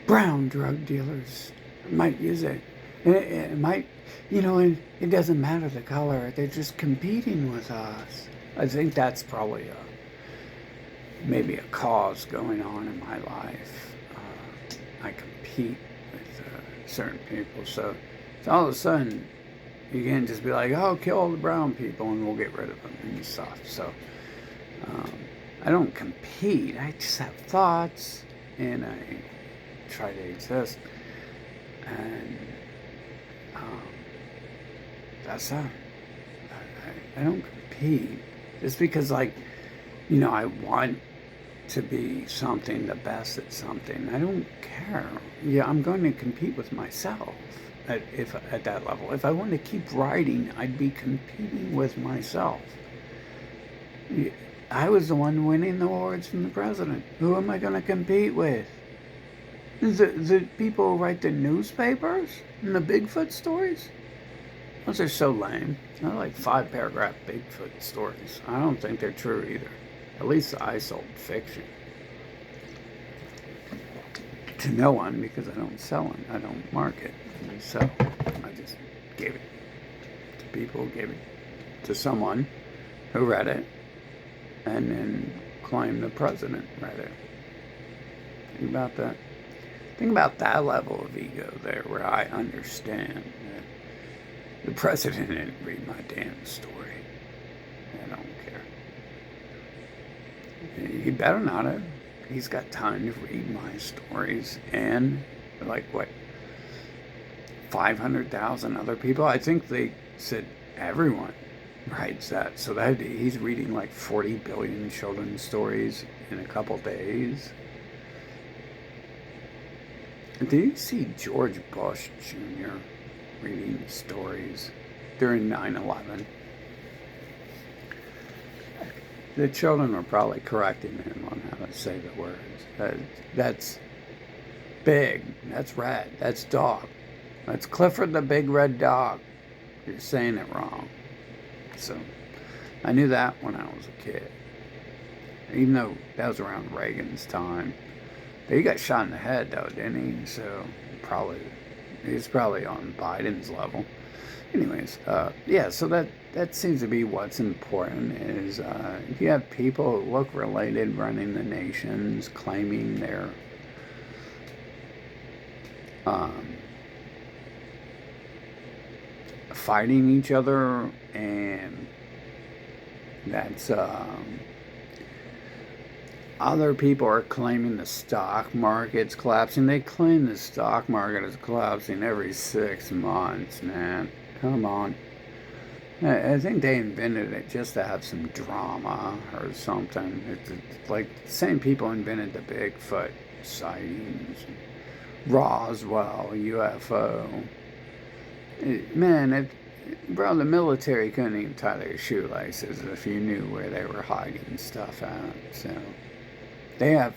brown drug dealers might use it. It might, you know, and it doesn't matter the color. They're just competing with us. I think that's probably maybe a cause going on in my life. I compete with certain people, so all of a sudden you can't just be like, oh, kill all the brown people and we'll get rid of them and stuff. So I don't compete. I just have thoughts and I try to exist. And that's that. I don't compete just because, like, you know, I want to be something, the best at something. I don't care. Yeah, I'm going to compete with myself at that level. If I wanted to keep writing, I'd be competing with myself. I was the one winning the awards from the president. Who am I going to compete with? The people who write the newspapers and the Bigfoot stories? Those are so lame. They're like 5-paragraph Bigfoot stories. I don't think they're true either. At least I sold fiction. To no one, because I don't sell them. I don't market. I sell. I just gave it to people, gave it to someone who read it, and then claimed the president read it. Think about that. Think about that level of ego there, where I understand that the president didn't read my damn story. I don't care. He better not have. He's got time to read my stories and, like, what, 500,000 other people? I think they said everyone writes that. So that he's reading like 40 billion children's stories in a couple days. Did you see George Bush Jr. reading stories during 9/11? The children were probably correcting him on how to say the words. That's big. That's red. That's dog. That's Clifford the Big Red Dog. You're saying it wrong. So I knew that when I was a kid. Even though that was around Reagan's time. But he got shot in the head though, didn't he? So he's probably on Biden's level. Anyways, yeah, so that seems to be what's important is if you have people who look related running the nations, claiming they're fighting each other, and that's other people are claiming the stock market's collapsing. They claim the stock market is collapsing every 6 months, man. Come on. I think they invented it just to have some drama or something. It's like the same people invented the Bigfoot sightings, Roswell, UFO. Man, bro, the military couldn't even tie their shoelaces if you knew where they were hiding stuff at. So they have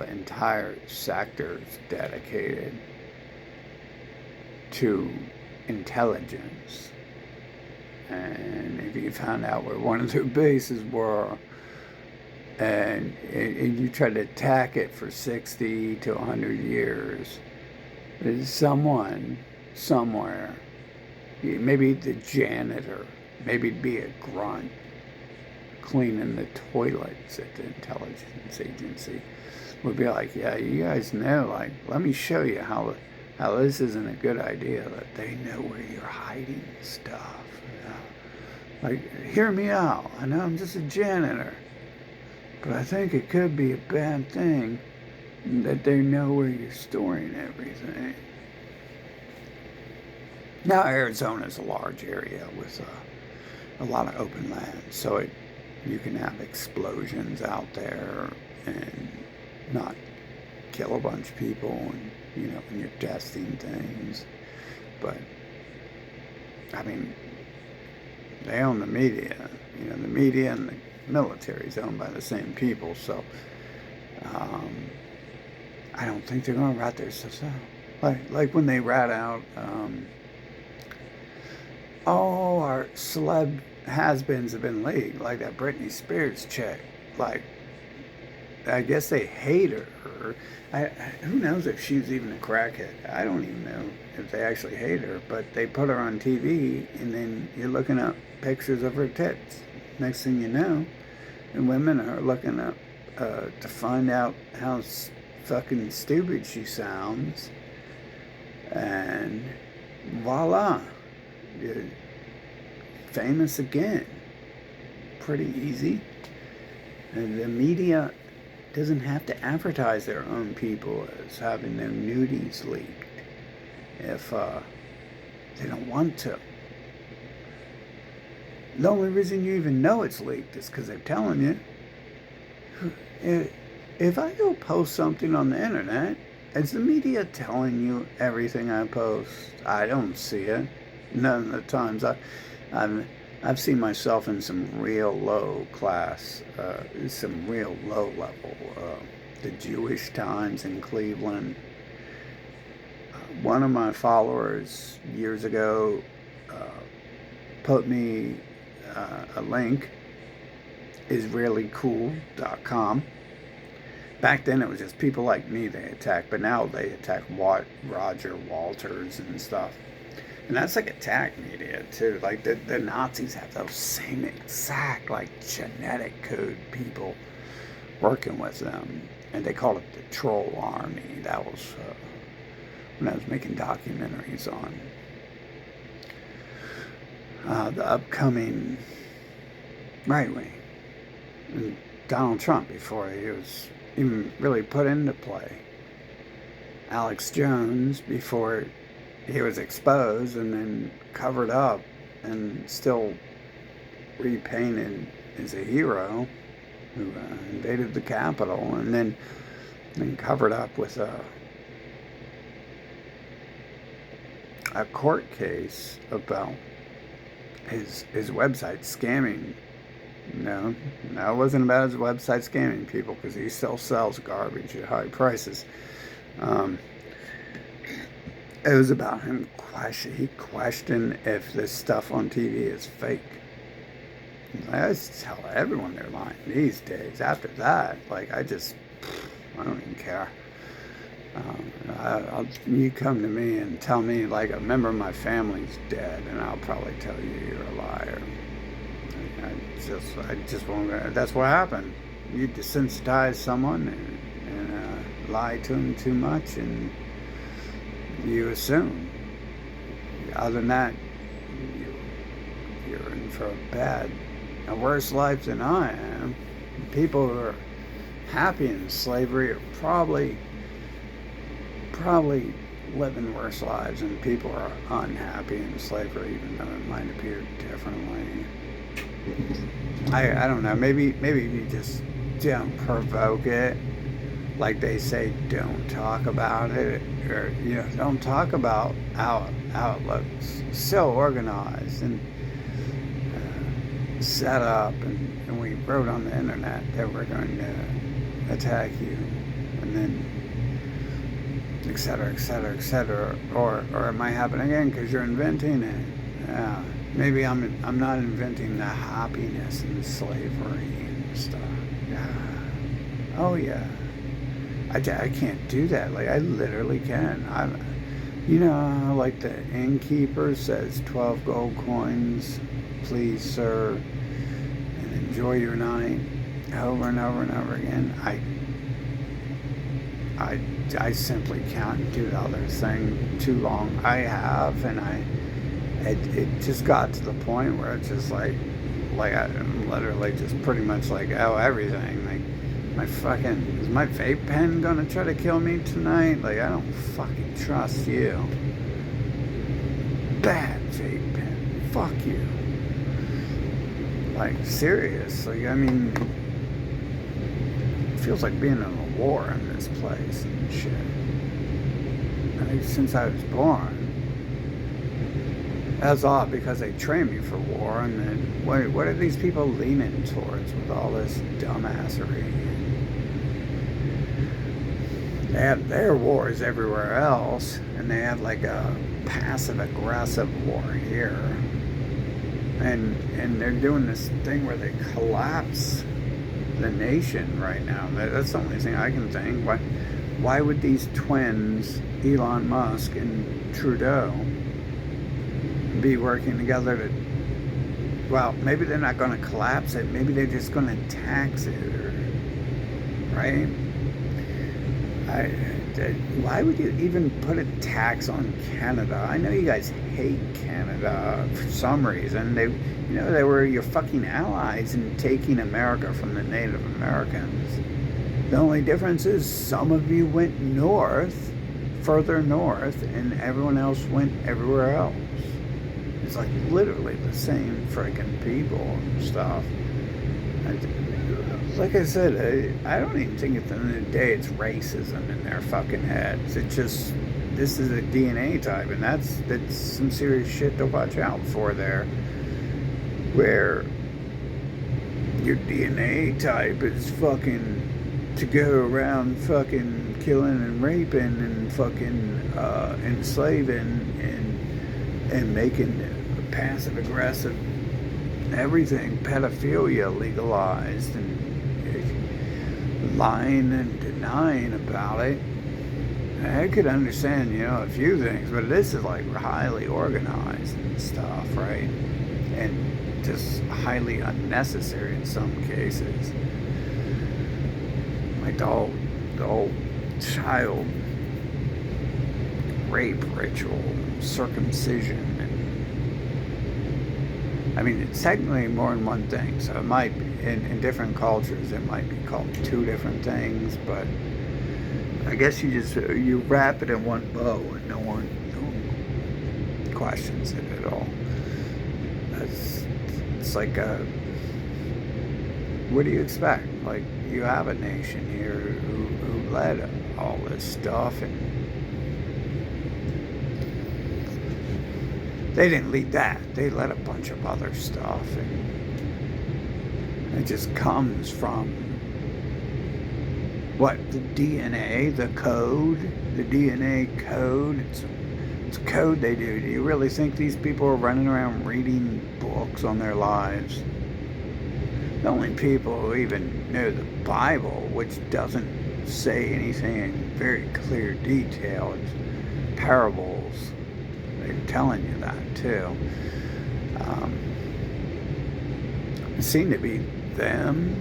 entire sectors dedicated to intelligence. And if you found out where one of their bases were, and you try to attack it for 60 to 100 years, there's someone somewhere, maybe the janitor, maybe it'd be a grunt cleaning the toilets at the intelligence agency, would be like, yeah, you guys know, like, let me show you how this isn't a good idea, that they know where you're hiding stuff. Like, hear me out. I know I'm just a janitor, but I think it could be a bad thing that they know where you're storing everything. Now, Arizona's a large area with a lot of open land, so you can have explosions out there and not kill a bunch of people, and when you're testing things. But I mean, they own the media. The media and the military is owned by the same people, so I don't think they're going to rat their stuff out. Like when they rat out, our celeb has-beens have been leaked, like that Britney Spears chick. Like, I guess they hate her. Who knows if she's even a crackhead? I don't even know if they actually hate her, but they put her on TV, and then you're looking up pictures of her tits. Next thing you know, and women are looking up to find out how fucking stupid she sounds, and voila, you're famous again. Pretty easy. And the media doesn't have to advertise their own people as having their nudies leaked if they don't want to. The only reason you even know it's leaked is because they're telling you. If I go post something on the internet, is the media telling you everything I post? I don't see it. None of the times. I've seen myself in some real low class, some real low level. The Jewish Times in Cleveland. One of my followers years ago put me a link, israelicool.com. Back then it was just people like me they attacked, but now they attack Roger Walters and stuff. And that's like attack media too. Like the Nazis have those same exact like genetic code people working with them. And they called it the troll army. That was when I was making documentaries on the upcoming right wing. And Donald Trump before he was even really put into play. Alex Jones before he was exposed and then covered up and still repainted as a hero who invaded the Capitol and then covered up with a court case about his website scamming. No, it wasn't about his website scamming people because he still sells garbage at high prices. It was about him he questioned if this stuff on TV is fake. I just tell everyone they're lying these days. After that, like I don't even care. You come to me and tell me like a member of my family's dead, and I'll probably tell you you're a liar. I just won't. That's what happened. You desensitize someone and lie to them too much, and you assume. Other than that, you're in for a worse life than I am. People who are happy in slavery are probably living worse lives than people who are unhappy in slavery, even though it might appear differently. I don't know. Maybe you just don't provoke it. Like they say, don't talk about it, or don't talk about how it looks so organized and set up, and we wrote on the internet that we're going to attack you, and then et cetera, et cetera, et cetera, or it might happen again because you're inventing it. Yeah. Maybe I'm not inventing the happiness and slavery and stuff. Yeah. Oh yeah. I can't do that. Like I literally can. Like the innkeeper says, 12 gold coins, please, sir, and enjoy your night, over and over and over again. I simply can't do the other thing too long. I have, and it just got to the point where it's just like I'm literally just pretty much like, oh, everything. Like, is my vape pen gonna try to kill me tonight? Like, I don't fucking trust you. Bad vape pen. Fuck you. Like, seriously, I mean, it feels like being in a war in this place and shit. Like, since I was born. That's odd because they train me for war, and then what are these people leaning towards with all this dumbassery? They have their wars everywhere else, and they have like a passive-aggressive war here. And they're doing this thing where they collapse the nation right now. That's the only thing I can think. Why would these twins, Elon Musk and Trudeau, be working together to, well, maybe they're not going to collapse it. Maybe they're just going to tax it, right? Why would you even put a tax on Canada? I know you guys hate Canada for some reason. They were your fucking allies in taking America from the Native Americans. The only difference is some of you went north, further north, and everyone else went everywhere else. It's like literally the same freaking people and stuff. Like I said, I don't even think at the end of the day it's racism in their fucking heads. It's just, this is a DNA type, and that's some serious shit to watch out for there. Where your DNA type is fucking to go around fucking killing and raping and fucking enslaving and making passive aggressive everything, pedophilia legalized, and lying and denying about it. I could understand, a few things, but this is like highly organized and stuff, right? And just highly unnecessary in some cases. Like the whole child rape ritual, circumcision, I mean, it's technically more than one thing, so it might be, in different cultures, it might be called two different things, but I guess you wrap it in one bow and no one questions it at all. It's like, what do you expect? Like, you have a nation here who led all this stuff, and they didn't lead that. They led a bunch of other stuff, and it just comes from what, the DNA, the code, the DNA code. It's a code they do. Do you really think these people are running around reading books on their lives? The only people who even know the Bible, which doesn't say anything in very clear detail, it's parables. They're telling you that too. It seemed to be them.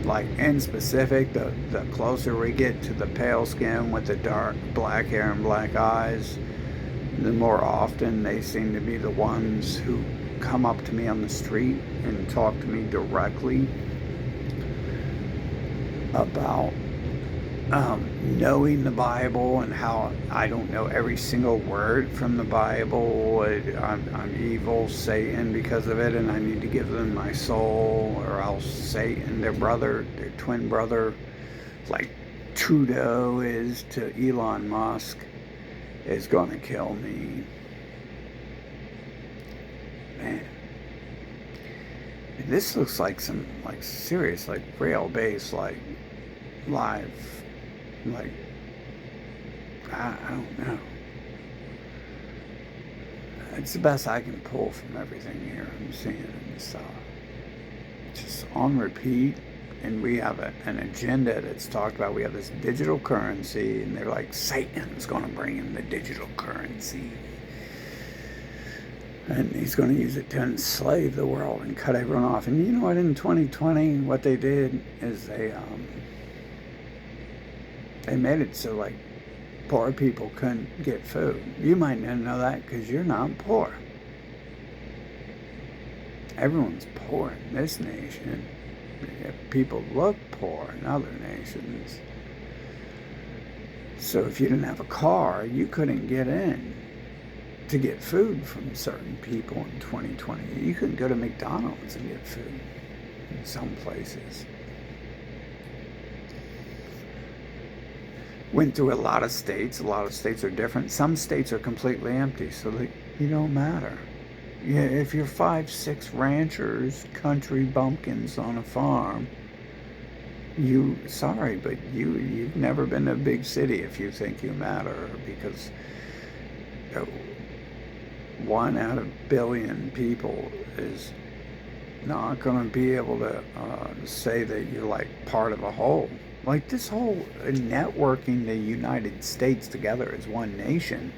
Like, in specific, the closer we get to the pale skin with the dark black hair and black eyes, the more often they seem to be the ones who come up to me on the street and talk to me directly about knowing the Bible and how I don't know every single word from the Bible. I'm evil, Satan, because of it, and I need to give them my soul, or else Satan, their twin brother, like Trudeau is to Elon Musk, is going to kill me. Man. This looks like some, like, serious, like, rail-based, like, live, like, I don't know. It's the best I can pull from everything here I'm seeing and stuff. Just on repeat, and we have an agenda that's talked about. We have this digital currency, and they're like, Satan's going to bring in the digital currency. And he's going to use it to enslave the world and cut everyone off. And you know what, in 2020, what they did is they made it so, like, poor people couldn't get food. You might not know that because you're not poor. Everyone's poor in this nation. People look poor in other nations. So if you didn't have a car, you couldn't get in to get food from certain people in 2020. You couldn't go to McDonald's and get food in some places. Went through a lot of states. A lot of states are different. Some states are completely empty, so that you don't matter. Yeah, if you're 5, 6 ranchers, country bumpkins on a farm, sorry, but you've never been to a big city if you think you matter, because 1 out of a billion people is not going to be able to say that you're like part of a whole. Like this whole networking the United States together as one nation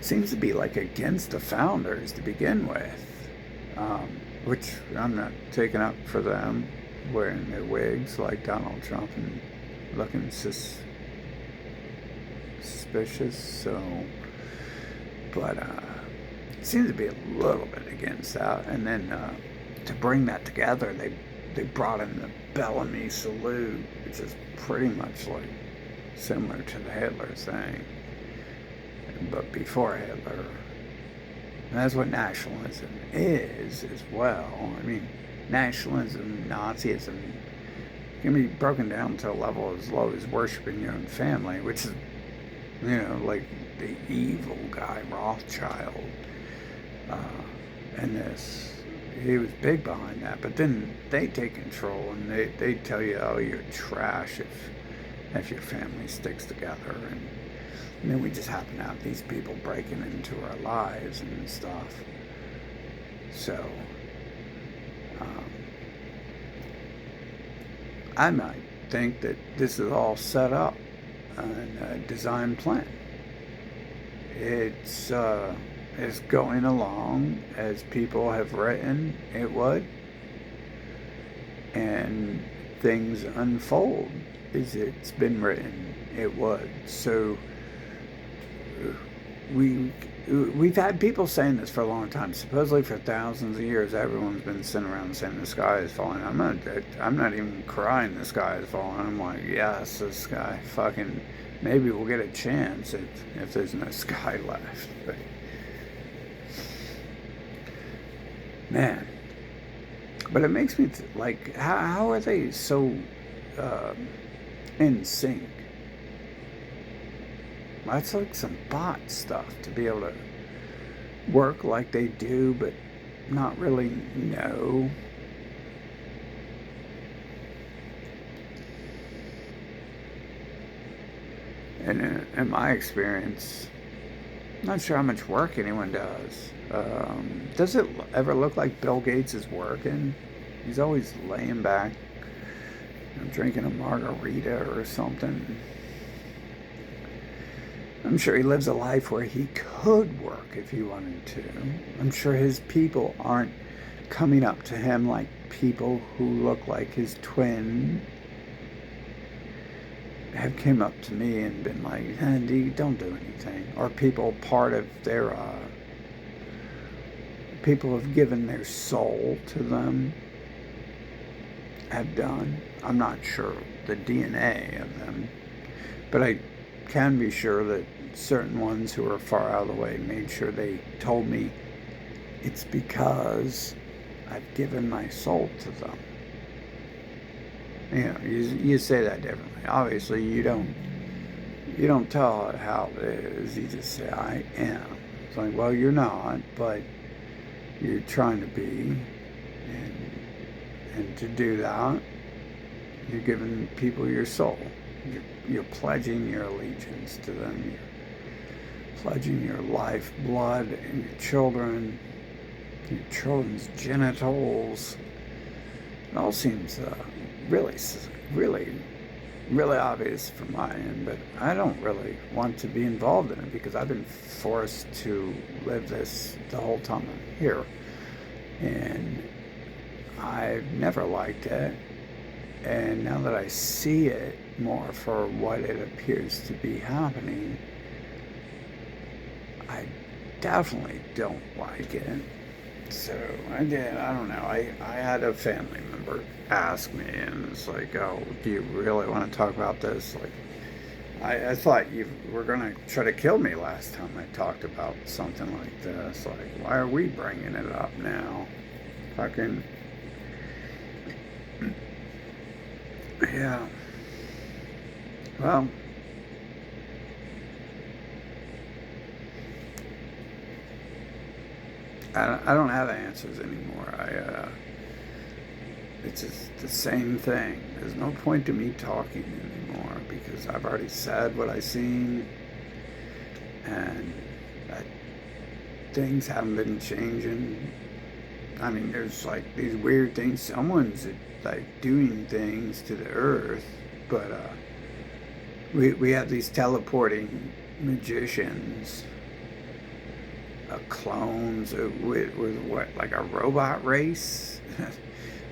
seems to be like against the founders to begin with, which I'm not taking up for them wearing their wigs like Donald Trump and looking suspicious. So, but it seems to be a little bit against that. And then to bring that together, they brought in the Bellamy salute, which is pretty much like similar to the Hitler thing, but before Hitler. And that's what nationalism is as well. I mean, nationalism, Nazism can be broken down to a level as low as worshiping your own family, which is, like the evil guy Rothschild. And this, he was big behind that. But then they take control and they tell you, oh, you're trash if your family sticks together. And then we just happen to have these people breaking into our lives and stuff. So, I might think that this is all set up and a design plan. It's going along as people have written it would, and things unfold as it's been written it would. So we've had people saying this for a long time. Supposedly for thousands of years, everyone's been sitting around saying the sky is falling. I'm not even crying the sky is falling. I'm like, yes, the sky fucking, maybe we'll get a chance if there's no sky left. But man, but it makes me like, how are they so in sync? That's like some bot stuff to be able to work like they do, but not really know. And in my experience, I'm not sure how much work anyone does. Does it ever look like Bill Gates is working? He's always laying back, drinking a margarita or something. I'm sure he lives a life where he could work if he wanted to. I'm sure his people aren't coming up to him like people who look like his twin have came up to me and been like, Andy, don't do anything. Or people part of their, people have given their soul to them, have done. I'm not sure the DNA of them, but I can be sure that certain ones who are far out of the way made sure they told me it's because I've given my soul to them. You say that differently. Obviously, you don't tell it how it is. You just say, I am. It's like, well, you're not, but you're trying to be. And to do that, you're giving people your soul. You're pledging your allegiance to them. You're pledging your life, blood, and your children's genitals. It all seems really, really, really obvious from my end, but I don't really want to be involved in it because I've been forced to live this the whole time I'm here. And I've never liked it. And now that I see it more for what it appears to be happening, I definitely don't like it. So I did. I don't know. I had a family member ask me, and it's like, oh, do you really want to talk about this? Like, I thought you were gonna try to kill me last time I talked about something like this. Like, why are we bringing it up now? Fucking yeah. Well, I don't have answers anymore. It's just the same thing. There's no point to me talking anymore because I've already said what I seen, and that things haven't been changing. I mean, there's like these weird things. Someone's like doing things to the earth, but we have these teleporting magicians, clones with what, like a robot race.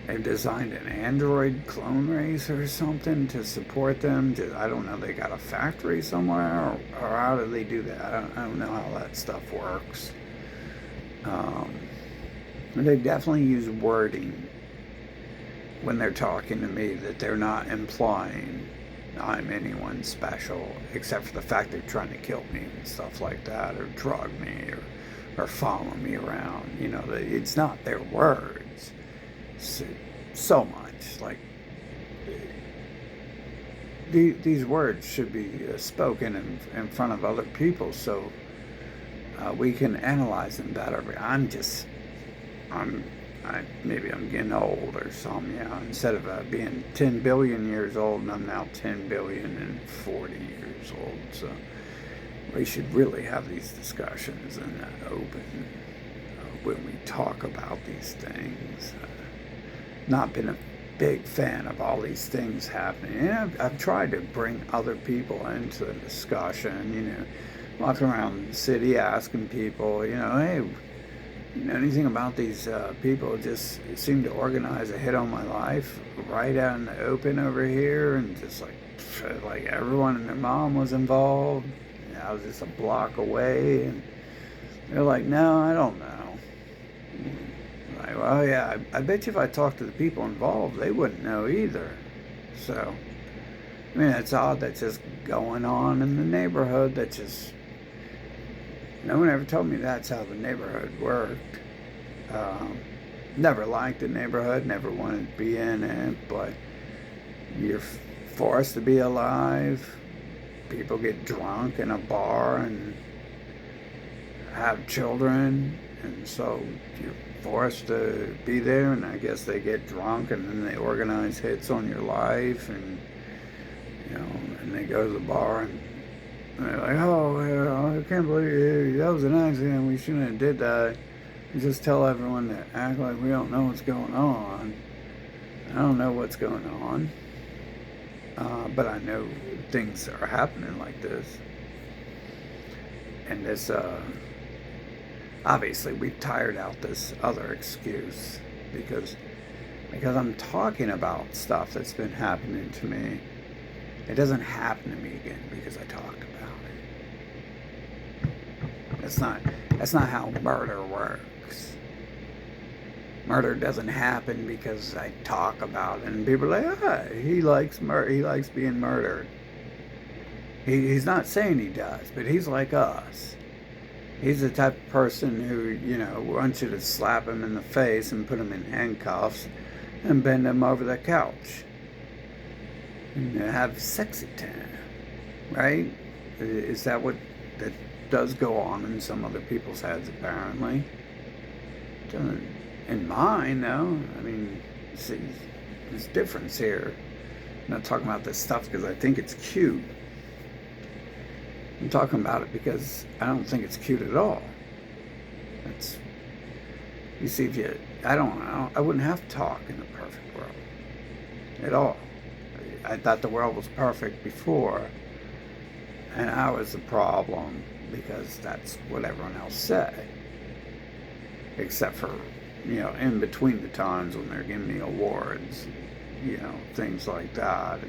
They've designed an android clone race or something to support them. I don't know. They got a factory somewhere, or how do they do that? I don't know how that stuff works. Um, they definitely use wording when they're talking to me that they're not implying I'm anyone special, except for the fact they're trying to kill me and stuff like that, or drug me, or follow me around. You know, it's not their words so much. Like, these words should be spoken in front of other people so we can analyze them better. I'm maybe I'm getting old or something. You know, instead of being 10 billion years old, and I'm now 10 billion and 40 years old. So we should really have these discussions in the open when we talk about these things. Not been a big fan of all these things happening. And I've tried to bring other people into the discussion, you know, walking around the city asking people, you know, hey, you know anything about these people just seem to organize a hit on my life right out in the open over here, and just like everyone and their mom was involved. You know, I was just a block away, and they're like, no, I don't know. Like, well, yeah, I bet you if I talked to the people involved, they wouldn't know either. So, I mean, it's odd that's just going on in the neighborhood. That just, no one ever told me that's how the neighborhood worked. Never liked the neighborhood, never wanted to be in it, but you're forced to be alive. People get drunk in a bar and have children, and so you're forced to be there, and I guess they get drunk and then they organize hits on your life, and you know, and they go to the bar and they're like, oh, I can't believe that was an accident, we shouldn't have did that. You just tell everyone to act like we don't know what's going on. I don't know what's going on, but I know things are happening like this, and this obviously we've tired out this other excuse because I'm talking about stuff that's been happening to me. It doesn't happen to me again because I talked about it. That's not how murder works. Murder doesn't happen because I talk about it and people are like, ah, he likes being murdered. He's not saying he does, but he's like us. He's the type of person who, you know, wants you to slap him in the face and put him in handcuffs and bend him over the couch and have sexy time, right? Is that what that does go on in some other people's heads, apparently? Doesn't in mine, though. I mean, see, there's a difference here. I'm not talking about this stuff because I think it's cute. I'm talking about it because I don't think it's cute at all. It's, you see, I don't know, I wouldn't have to talk in the perfect world at all. I thought the world was perfect before, and I was the problem because that's what everyone else said. Except for, you know, in between the times when they're giving me awards, you know, things like that.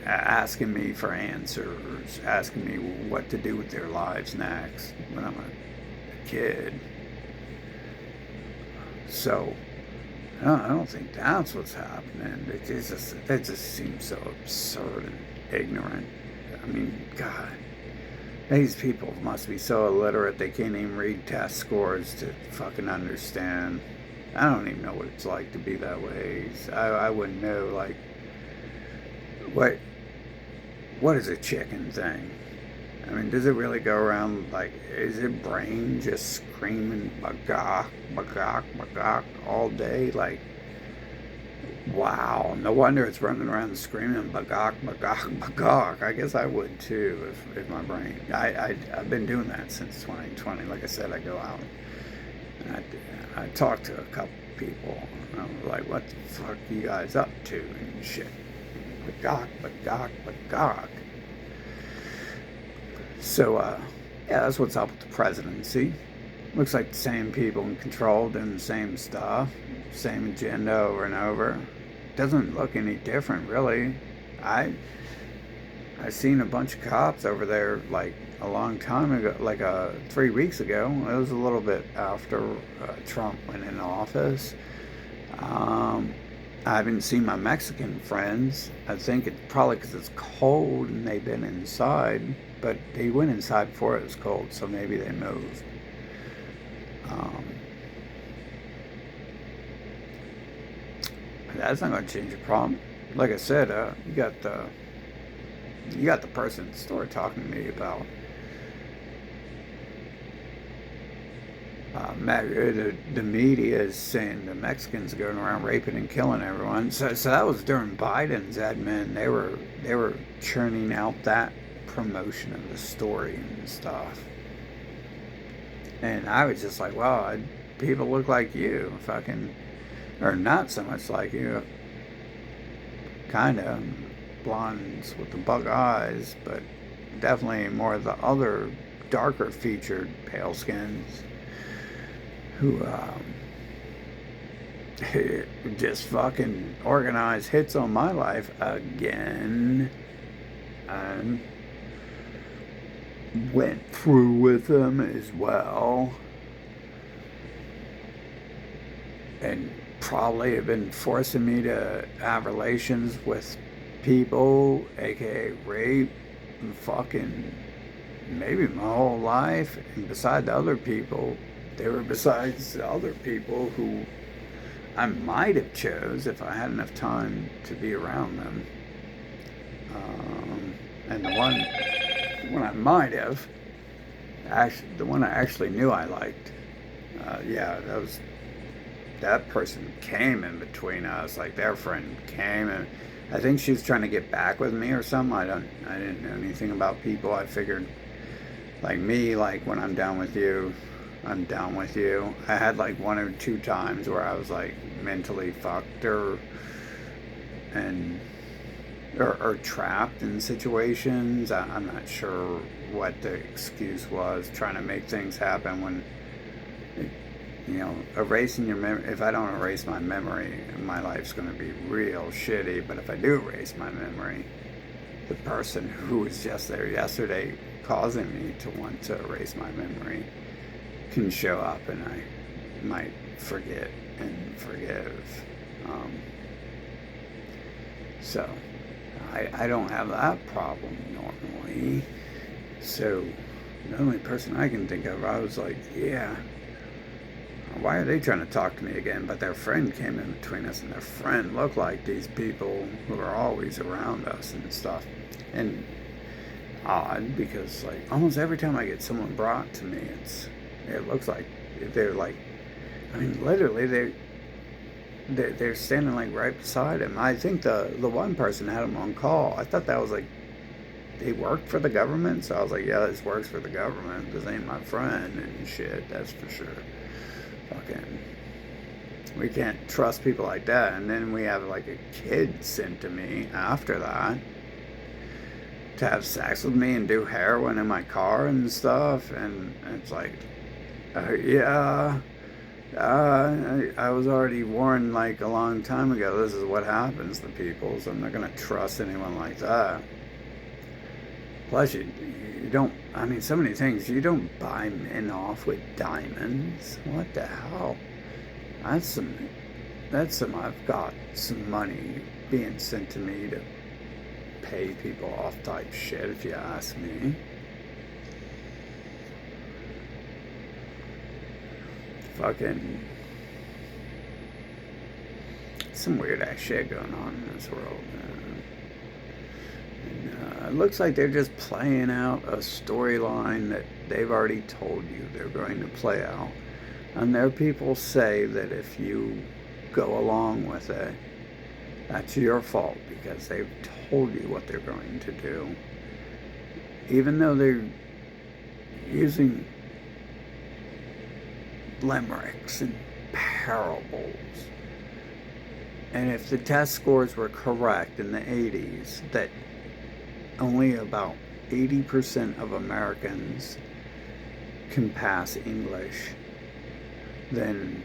asking me for answers, asking me what to do with their lives next when I'm a kid. So I don't think that's what's happening. That just seems so absurd and ignorant. I mean, God, these people must be so illiterate they can't even read test scores to fucking understand. I don't even know what it's like to be that way. I wouldn't know, like, what what is a chicken thing? I mean, does it really go around, like, is it brain just screaming bagok, bagok, bagok all day? Like, wow, no wonder it's running around screaming bagok, bagok, bagok. I guess I would too if my brain. I've been doing that since 2020. Like I said, I go out and I talk to a couple people. And I'm like, what the fuck are you guys up to and shit? Bagok, bagok, bagok. So, yeah, that's what's up with the presidency. Looks like the same people in control doing the same stuff, same agenda over and over. Doesn't look any different, really. I I seen a bunch of cops over there like a long time ago, like 3 weeks ago. It was a little bit after Trump went in office. Um, I haven't seen my Mexican friends. I think it's probably because it's cold and they've been inside, but they went inside before it was cold, so maybe they moved. Um, that's not going to change the problem. Like I said, you got the person at the store talking to me about the media is saying the Mexicans are going around raping and killing everyone. So that was during Biden's admin. They were churning out that promotion of the story and stuff. And I was just like, well, people look like you, fucking, or not so much like you, kind of blondes with the bug eyes, but definitely more of the other darker featured pale skins who just fucking organized hits on my life again and went through with them as well, and probably have been forcing me to have relations with people, aka rape, and fucking maybe my whole life. And beside the other people, they were besides the other people who I might have chose if I had enough time to be around them. And the one I might have, actually, the one I actually knew I liked, yeah, that person came in between us. Like, their friend came, and I think she was trying to get back with me or something. I didn't know anything about people. I figured, like me, like when I'm down with you, I'm down with you. I had like 1 or 2 times where I was like mentally fucked or trapped in situations. I'm not sure what the excuse was, trying to make things happen when, erasing your memory. If I don't erase my memory, my life's going to be real shitty. But if I do erase my memory, the person who was just there yesterday causing me to want to erase my memory can show up, and I might forget and forgive. So I don't have that problem normally. So the only person I can think of, I was like, yeah, why are they trying to talk to me again? But their friend came in between us, and their friend looked like these people who are always around us and stuff. And odd, because like almost every time I get someone brought to me, it looks like they're like, I mean, literally they're standing like right beside him. I think the one person had him on call. I thought that was like they worked for the government, so I was like, yeah, this works for the government. This ain't my friend and shit. That's for sure. Fucking, we can't trust people like that. And then we have like a kid sent to me after that to have sex with me and do heroin in my car and stuff. And it's like, yeah, I was already warned like a long time ago. This is what happens to people, so I'm not gonna trust anyone like that. Plus, you don't. I mean, so many things. You don't buy men off with diamonds. What the hell? That's some. That's some. I've got some money being sent to me to pay people off type shit. If you ask me. Fucking some weird ass shit going on in this world. It looks like they're just playing out a storyline that they've already told you they're going to play out. And their people say that if you go along with it, that's your fault because they've told you what they're going to do. Even though they're using limericks and parables. And if the test scores were correct in the 80s, that only about 80% of Americans can pass English, then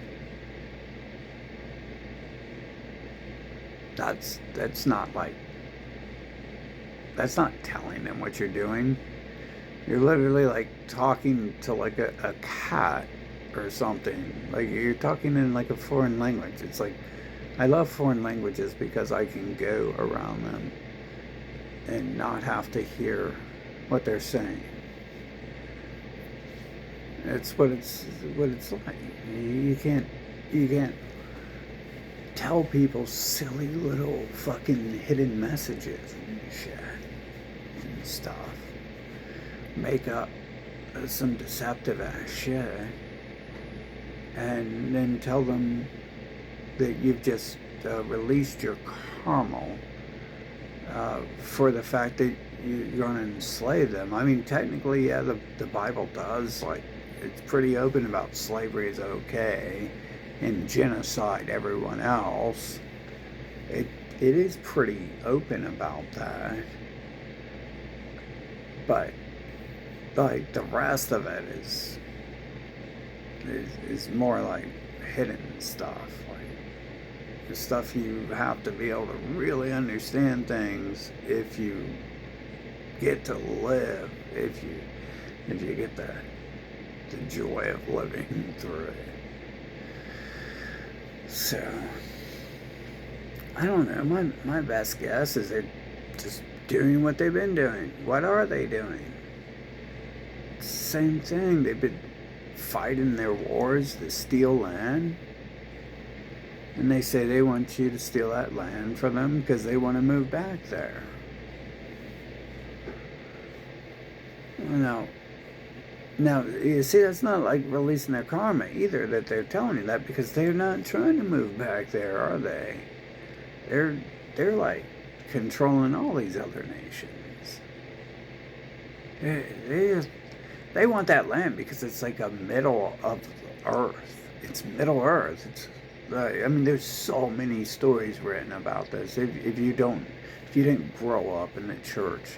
that's not like, that's not telling them what you're doing. You're literally like talking to like a cat or something. Like you're talking in like a foreign language. It's like, I love foreign languages because I can go around them and not have to hear what they're saying. It's what it's like. You can't tell people silly little fucking hidden messages and shit and stuff. Make up some deceptive ass shit and then tell them that you've just released your caramel for the fact that you're going to enslave them. I mean, technically, yeah, the Bible does. Like, it's pretty open about slavery is okay and genocide everyone else. It is pretty open about that. But, like, the rest of it is more like hidden stuff. The stuff you have to be able to really understand things if you get to live, if you get the joy of living through it. So I don't know. My best guess is they're just doing what they've been doing. What are they doing? Same thing. They've been fighting their wars to steal land. And they say they want you to steal that land from them because they want to move back there. Now, you see, that's not like releasing their karma either, that they're telling you that, because they're not trying to move back there, are they? They're like controlling all these other nations. They want that land because it's like a middle of the earth. It's Middle Earth. It's I mean, there's so many stories written about this. If you didn't grow up in the church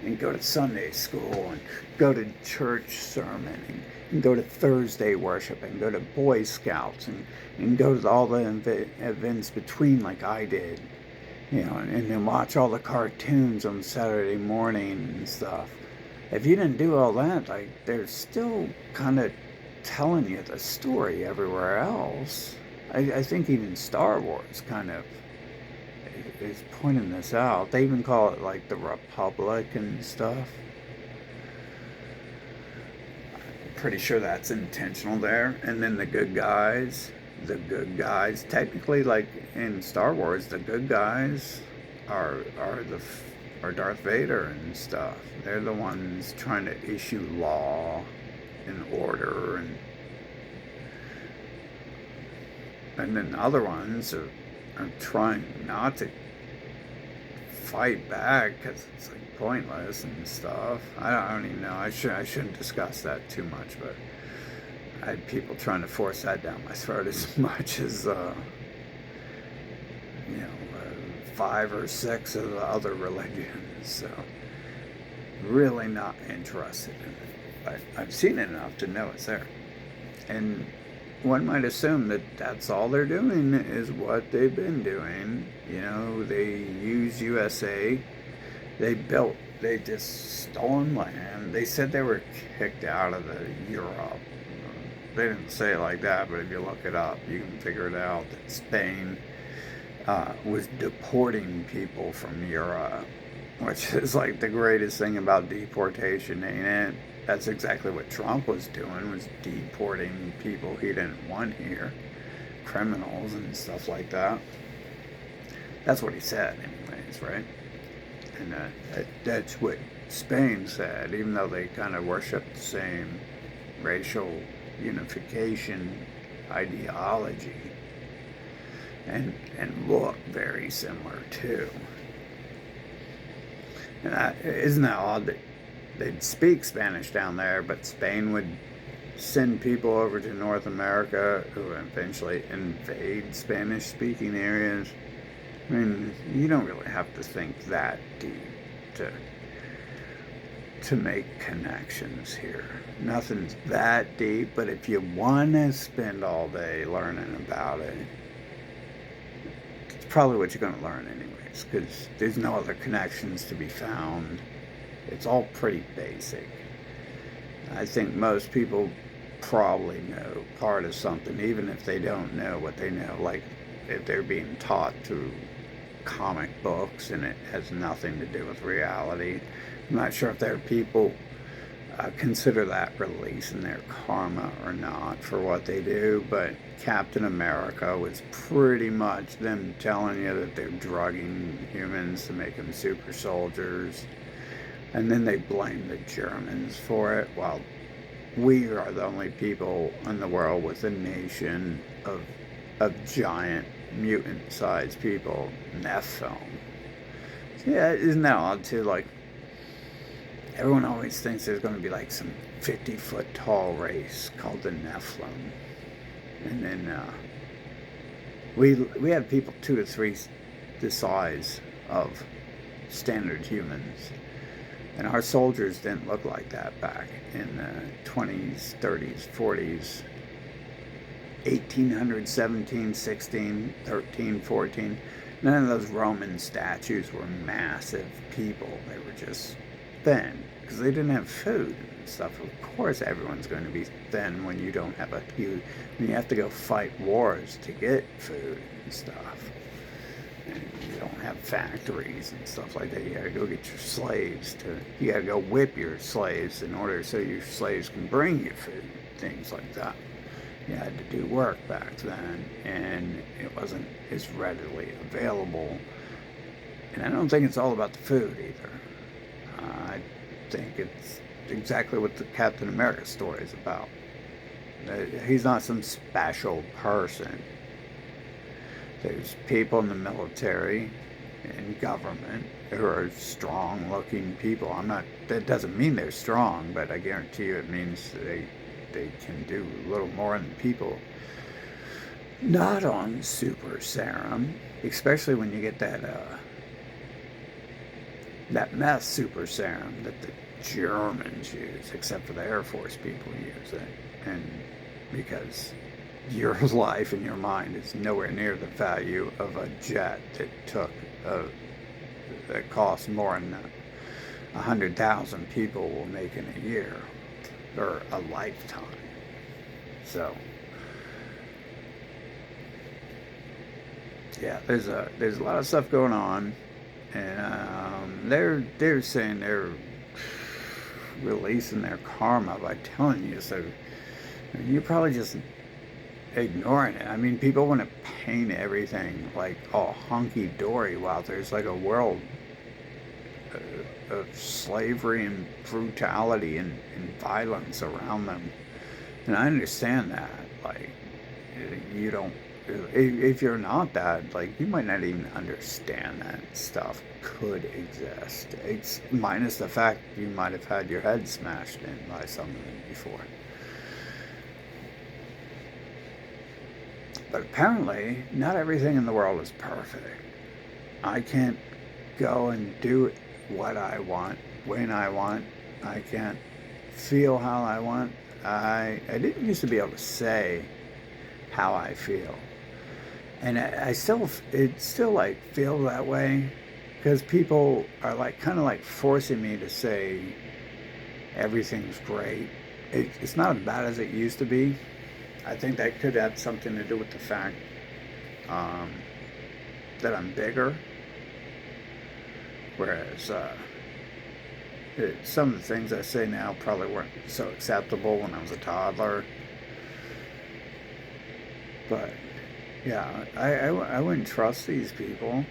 and go to Sunday school and go to church sermon and go to Thursday worship and go to Boy Scouts and go to all the events between like I did, you know, and then watch all the cartoons on Saturday morning and stuff. If you didn't do all that, like, they're still kind of telling you the story everywhere else. I think even Star Wars kind of is pointing this out. They even call it like the Republic and stuff. I'm pretty sure that's intentional there. And then the good guys, technically, like in Star Wars, the good guys are Darth Vader and stuff. They're the ones trying to issue law and order, and then the other ones are trying not to fight back because it's like pointless and stuff. I don't even know. I shouldn't discuss that too much, but I had people trying to force that down my throat as much as 5 or 6 of the other religions. So really not interested in it. But I've seen it enough to know it's there. And one might assume that that's all they're doing is what they've been doing. You know, they use USA. They just stolen land. They said they were kicked out of the Europe. They didn't say it like that, but if you look it up, you can figure it out that Spain was deporting people from Europe, which is like the greatest thing about deportation, ain't it? That's exactly what Trump was doing, was deporting people he didn't want here, criminals and stuff like that. That's what he said, anyways, right? And that's what Spain said, even though they kind of worship the same racial unification ideology and look very similar too. And isn't that odd that they'd speak Spanish down there, but Spain would send people over to North America who eventually invade Spanish-speaking areas? I mean, you don't really have to think that deep to make connections here. Nothing's that deep, but if you want to spend all day learning about it, it's probably what you're going to learn anyways, because there's no other connections to be found. It's all pretty basic. I think most people probably know part of something, even if they don't know what they know, like if they're being taught through comic books and it has nothing to do with reality. I'm not sure if there are people consider that releasing their karma or not for what they do, but Captain America was pretty much them telling you that they're drugging humans to make them super soldiers, and then they blame the Germans for it, while we are the only people in the world with a nation of giant mutant-sized people, Nephilim. Yeah, isn't that odd too? Like, everyone always thinks there's going to be like some 50-foot tall race called the Nephilim, and then we have people 2 to 3 the size of standard humans, and our soldiers didn't look like that back in the 20s, 30s, 40s. 1800, 17, 16, 13, 14. None of those Roman statues were massive people. They were just thin because they didn't have food and stuff. Of course, everyone's going to be thin when you don't have when you have to go fight wars to get food and stuff. And you don't have factories and stuff like that. You gotta go get your slaves you gotta go whip your slaves in order so your slaves can bring you food, things like that. You had to do work back then, and it wasn't as readily available. And I don't think it's all about the food either. I think it's exactly what the Captain America story is about. He's not some special person. There's people in the military and government who are strong-looking people. That doesn't mean they're strong, but I guarantee you it means they can do a little more than people not on super serum, especially when you get that meth super serum that the Germans use, except for the Air Force people use it, and because your life and your mind is nowhere near the value of a jet that costs more than 100,000 people will make in a year or a lifetime. So yeah, there's a lot of stuff going on, and they're saying they're releasing their karma by telling you so. You're probably just ignoring it. I mean, people want to paint everything like all hunky-dory while there's like a world of slavery and brutality and violence around them. And I understand that. Like, you don't, if you're not that, like, you might not even understand that stuff could exist. It's minus the fact you might have had your head smashed in by something before. But apparently, not everything in the world is perfect. I can't go and do what I want, when I want. I can't feel how I want. I didn't used to be able to say how I feel. And it still like feel that way because people are like kind of like forcing me to say everything's great. It's not as bad as it used to be. I think that could have something to do with the fact um, that I'm bigger, whereas some of the things I say now probably weren't so acceptable when I was a toddler. But yeah, I wouldn't trust these people.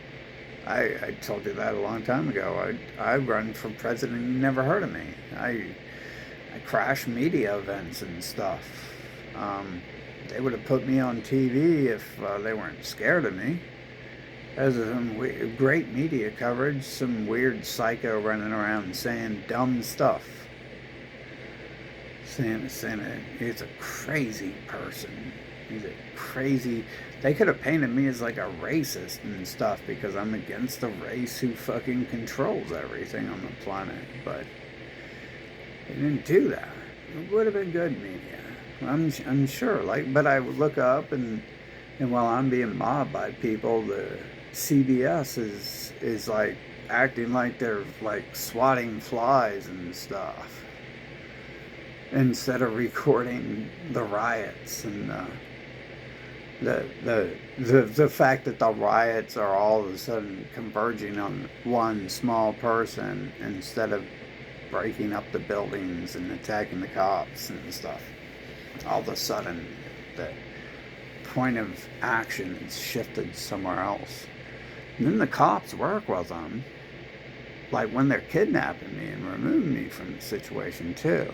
I told you that a long time ago. I run for president and you never heard of me. I crash media events and stuff. They would have put me on TV if they weren't scared of me. There's some great media coverage, some weird psycho running around saying dumb stuff. Saying he's a crazy person. He's a crazy. They could have painted me as like a racist and stuff because I'm against the race who fucking controls everything on the planet. But they didn't do that. It would have been good media. I'm sure. Like, but I would look up and while I'm being mobbed by people, the CBS is like acting like they're like swatting flies and stuff instead of recording the riots and the fact that the riots are all of a sudden converging on one small person instead of breaking up the buildings and attacking the cops and stuff. All of a sudden, the point of action is shifted somewhere else. And then the cops work with them, like when they're kidnapping me and removing me from the situation too.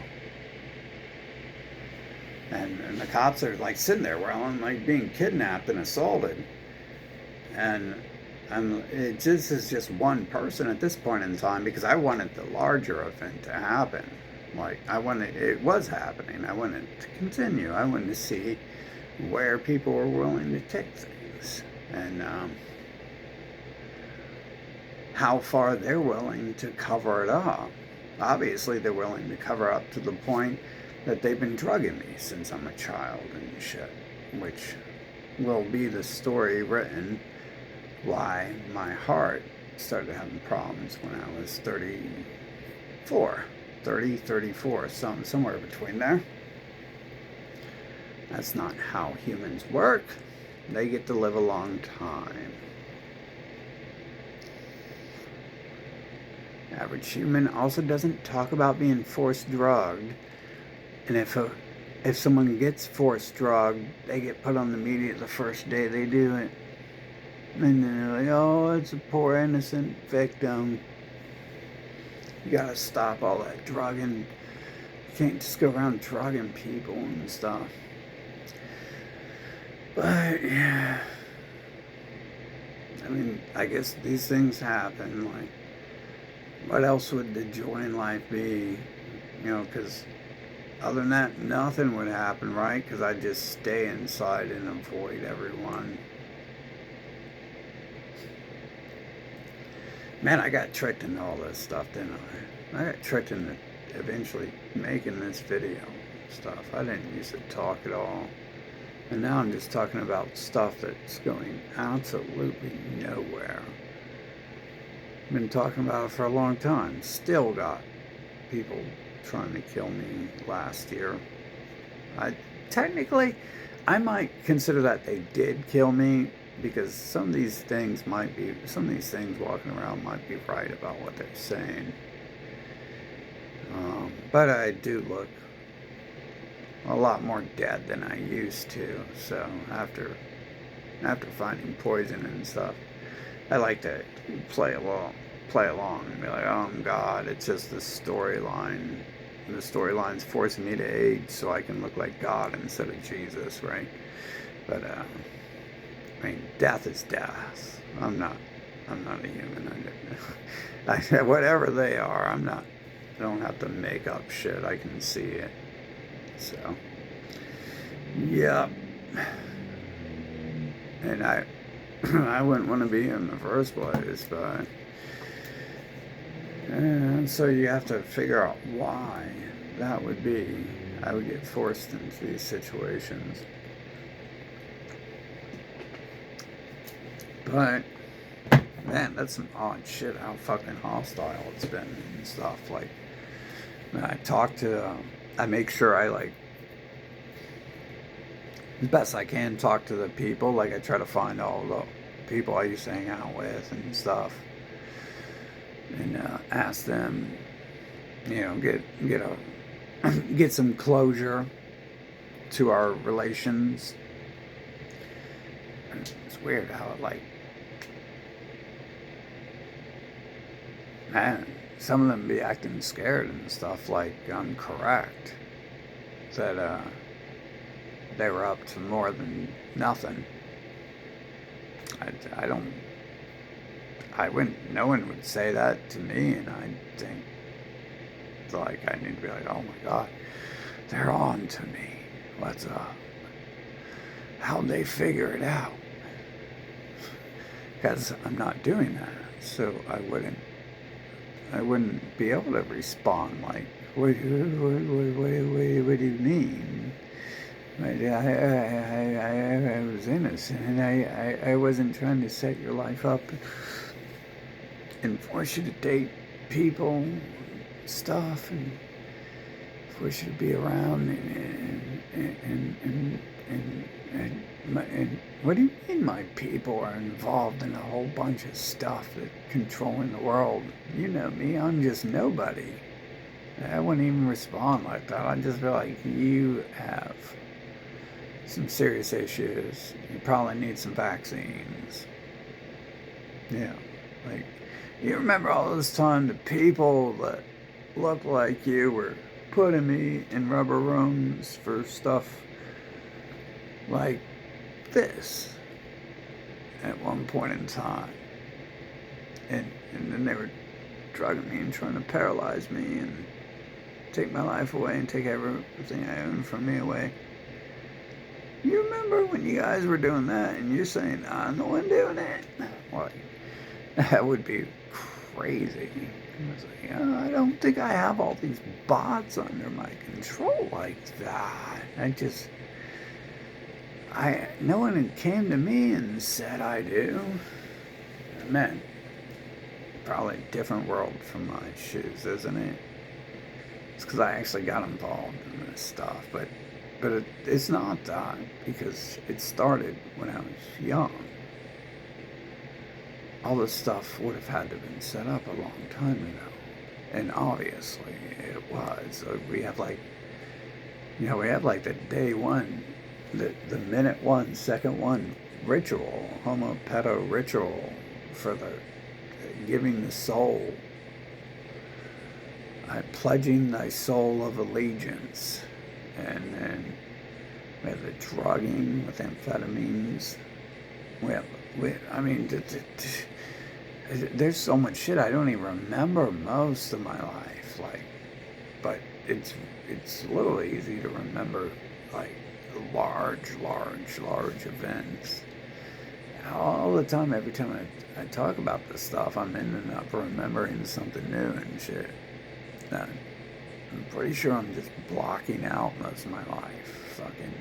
And the cops are like sitting there while I'm like being kidnapped and assaulted. And this is just one person at this point in time because I wanted the larger event to happen. Like it was happening. I wanted to continue. I wanted to see where people were willing to take things and how far they're willing to cover it up. Obviously, they're willing to cover up to the point that they've been drugging me since I'm a child and shit, which will be the story written why my heart started having problems when I was 34, somewhere between there. That's not how humans work. They get to live a long time. Average human also doesn't talk about being forced drugged. And if someone gets forced drugged, they get put on the media the first day they do it. And they're like, oh, it's a poor innocent victim. You gotta stop all that drugging. You can't just go around drugging people and stuff. But, yeah. I mean, I guess these things happen. Like, what else would the joy in life be? You know, because other than that, nothing would happen, right? Because I'd just stay inside and avoid everyone. Man, I got tricked into all this stuff, didn't I? I got tricked into eventually making this video stuff. I didn't used to talk at all. And now I'm just talking about stuff that's going absolutely nowhere. I've been talking about it for a long time. Still got people trying to kill me last year. Technically, I might consider that they did kill me because some of these things walking around might be right about what they're saying. But I do look a lot more dead than I used to. So after finding poison and stuff, I like to play along and be like, oh God, it's just the storyline. The storyline's forcing me to age so I can look like God instead of Jesus, right? But I mean, death is death. I'm not a human. Whatever they are, I don't have to make up shit. I can see it. So, yeah. And I wouldn't want to be in the first place, but and so you have to figure out why that would be. I would get forced into these situations. But man, that's some odd shit. How fucking hostile it's been and stuff. Like, when I talk to, I make sure I like as best I can talk to the people. Like, I try to find all the people I used to hang out with and stuff, and ask them, get a get some closure to our relations. And it's weird how it like, man, some of them be acting scared and stuff like I'm correct, that they were up to more than nothing. I don't, I wouldn't, no one would say that to me, and I think, like, I need to be like, oh my God, they're on to me. What's up? How'd they figure it out? Because I'm not doing that, so I wouldn't be able to respond like, what do you mean? I was innocent, and I wasn't trying to set your life up and force you to date people, stuff, and force you to be around, and what do you mean my people are involved in a whole bunch of stuff that controlling the world? You know me, I'm just nobody. I wouldn't even respond like that. I'd just be like, you have some serious issues. You probably need some vaccines. Yeah, like, you remember all this time the people that look like you were putting me in rubber rooms for stuff like this at one point in time, and then they were drugging me and trying to paralyze me and take my life away and take everything I own from me away. You remember when you guys were doing that and you're saying, I'm the one doing it? Well, that would be crazy. I was like, I don't think I have all these bots under my control like that. No one came to me and said I do. Man, probably a different world from my shoes, isn't it? It's because I actually got involved in this stuff, but it's not that, because it started when I was young. All this stuff would have had to have been set up a long time ago, and obviously it was. We have like the day one, the minute one, second one ritual, homo pedo ritual for the giving the soul, pledging thy soul of allegiance. And then we have the drugging with amphetamines. There's so much shit I don't even remember most of my life. Like, but it's a little easy to remember, like, large events. All the time, every time I talk about this stuff, I'm ending up remembering something new and shit. I'm pretty sure I'm just blocking out most of my life. Fucking.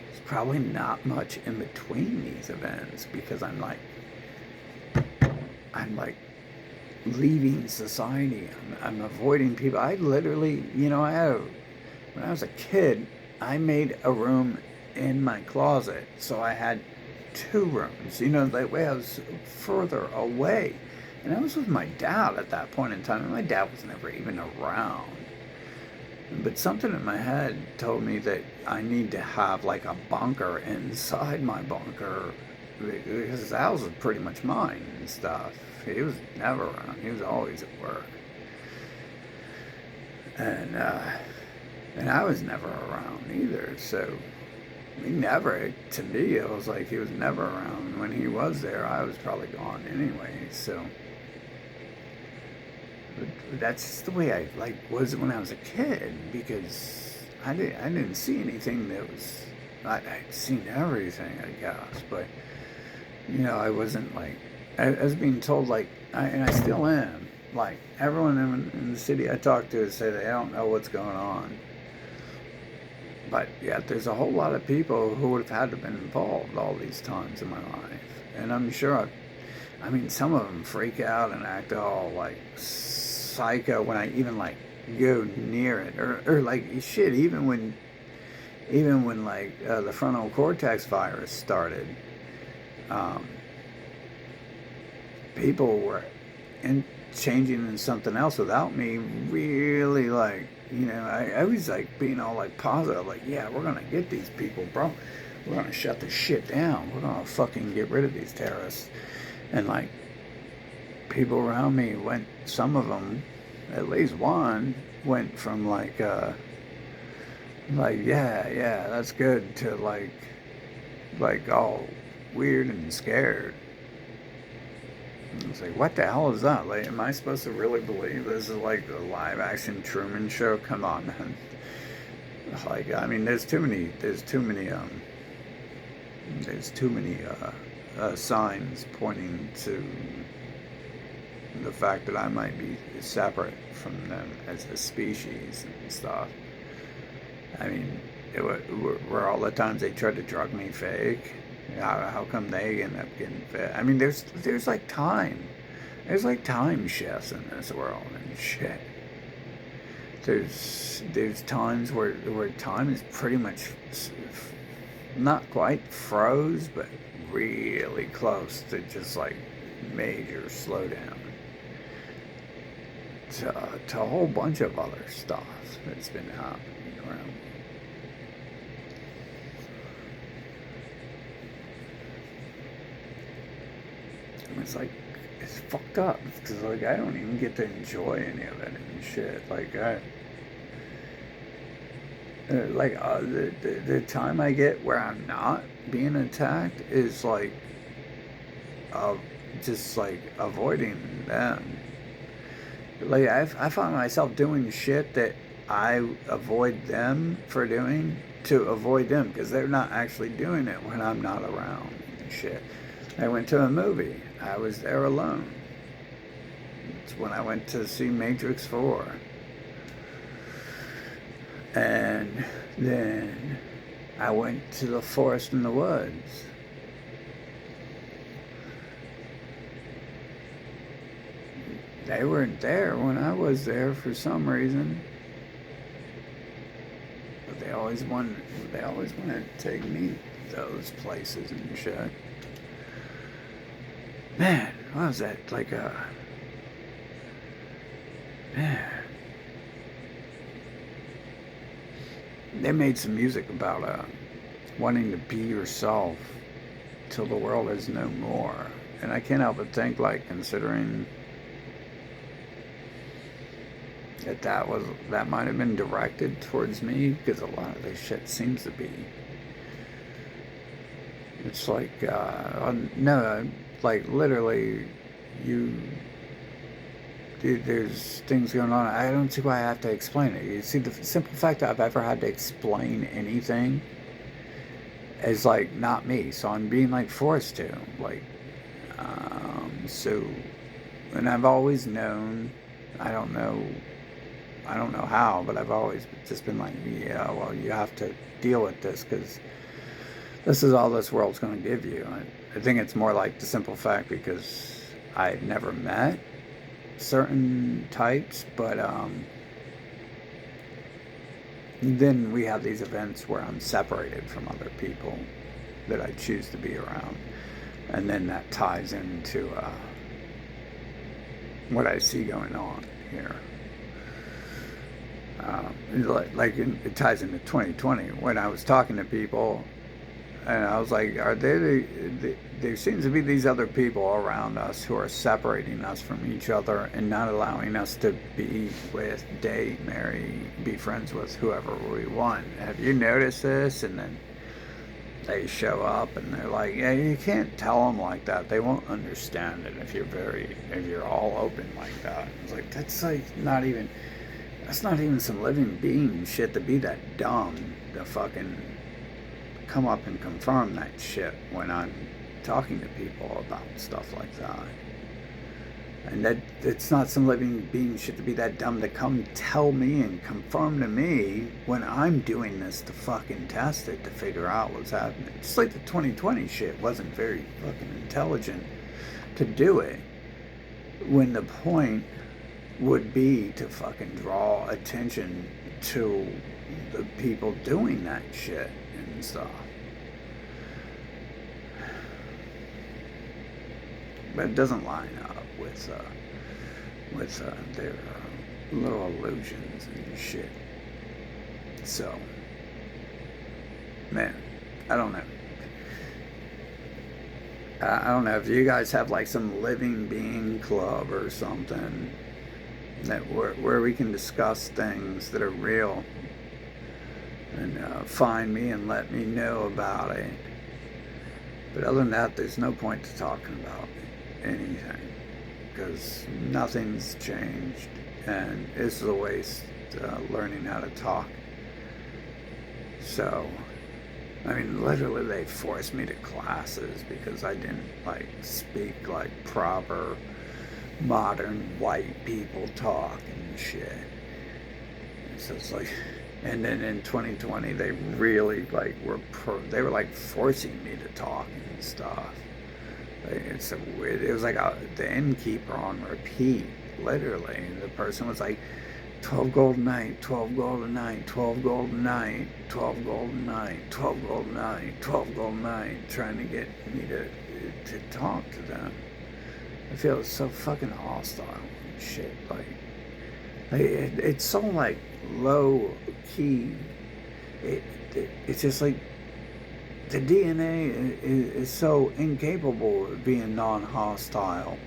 There's probably not much in between these events, because I'm like leaving society. I'm avoiding people. I literally, when I was a kid, I made a room in my closet, so I had 2 rooms. That way I was further away. And I was with my dad at that point in time, and my dad was never even around. But something in my head told me that I need to have like a bunker inside my bunker, because the house was pretty much mine and stuff. He was never around. He was always at work. And I was never around either, so to me, it was like he was never around. When he was there, I was probably gone anyway, so. That's just the way I was when I was a kid, because I didn't see anything that was. I'd seen everything, I guess, but I wasn't like. I was being told, like, and I still am. Like, everyone in the city I talk to say they don't know what's going on. But yet there's a whole lot of people who would have had to have been involved all these times in my life. And I'm sure, I mean, some of them freak out and act all like psycho when I even like go near it. Or like, shit, even when like the frontal cortex virus started, um, people were changing into something else without me really like, I was like being all like positive, like, yeah, we're gonna get these people, bro. We're gonna shut this shit down. We're gonna fucking get rid of these terrorists. And like people around me went, some of them, at least one, went from like yeah, that's good, to like all weird and scared. It's like, what the hell is that? Like, am I supposed to really believe this is like a live action Truman Show? Come on, man. Like, I mean, there's too many signs pointing to the fact that I might be separate from them as a species and stuff. I mean, were all the times they tried to drug me fake? How come they end up getting fit? I mean, there's like time. There's like time shifts in this world and shit. There's times where time is pretty much not quite froze, but really close to just like major slowdown. To a whole bunch of other stuff that's been happening around. It's like, it's fucked up because like I don't even get to enjoy any of it and shit. Like the time I get where I'm not being attacked is like just like avoiding them. Like I find myself doing shit that I avoid them for doing to avoid them because they're not actually doing it when I'm not around and shit. I went to a movie. I was there alone. It's when I went to see Matrix 4. And then I went to the forest in the woods. They weren't there when I was there for some reason. But they always wanted to take me those places and shit. Man, what was that? Like man. They made some music about wanting to be yourself till the world is no more. And I can't help but think, like, considering that might have been directed towards me, because a lot of this shit seems to be. It's like, no, like literally, there's things going on. I don't see why I have to explain it. You see, the simple fact that I've ever had to explain anything is like not me. So I'm being like forced to, like, so, and I've always known. I don't know how, but I've always just been like, yeah, well, you have to deal with this because this is all this world's going to give you. I think it's more like the simple fact because I've never met certain types, but then we have these events where I'm separated from other people that I choose to be around, and then that ties into what I see going on here. It ties into 2020 when I was talking to people, and I was like, there seems to be these other people around us who are separating us from each other and not allowing us to be with, date, marry, be friends with whoever we want. Have you noticed this? And then they show up and they're like, yeah, you can't tell them like that. They won't understand it if you're all open like that. It's like, that's not even some living being shit to be that dumb to fucking come up and confirm that shit when I'm talking to people about stuff like that. And that it's not some living being shit to be that dumb to come tell me and confirm to me when I'm doing this to fucking test it to figure out what's happening. Just like the 2020 shit wasn't very fucking intelligent to do it when the point would be to fucking draw attention to the people doing that shit and stuff. But it doesn't line up with their little illusions and shit. So, man, I don't know. I don't know if you guys have like some living being club or something that where we can discuss things that are real and find me and let me know about it. But other than that, there's no point to talking about anything because nothing's changed and it's a waste learning how to talk. So, I mean, literally they forced me to classes because I didn't like speak like proper modern white people talk and shit. So it's like, and then in 2020 they really like they were like forcing me to talk and stuff. It's a weird. It was like the innkeeper on repeat, literally. The person was like, 12 gold a night, 12 gold a night, 12 gold a night, 12 gold a night, 12 gold a night, 12 gold a night, trying to get me to talk to them. I feel so fucking hostile and shit. Like it's so like low key. It's just like the DNA is so incapable of being non-hostile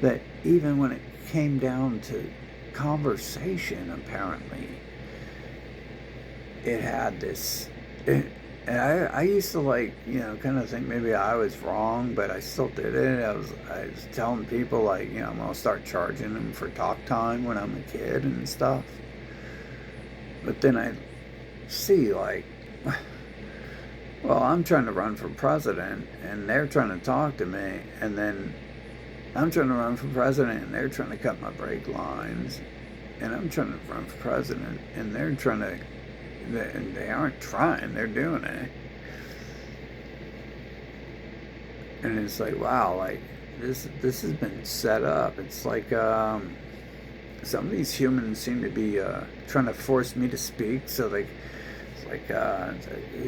that even when it came down to conversation, apparently it had this. And I used to like, kind of think maybe I was wrong, but I still did it. I was telling people like, I'm gonna start charging them for talk time when I'm a kid and stuff. But then I see like, well, I'm trying to run for president and they're trying to talk to me, and then I'm trying to run for president and they're trying to cut my brake lines, and I'm trying to run for president and they're trying to. They aren't trying, they're doing it. And it's like, wow, like this has been set up. It's like some of these humans seem to be trying to force me to speak. So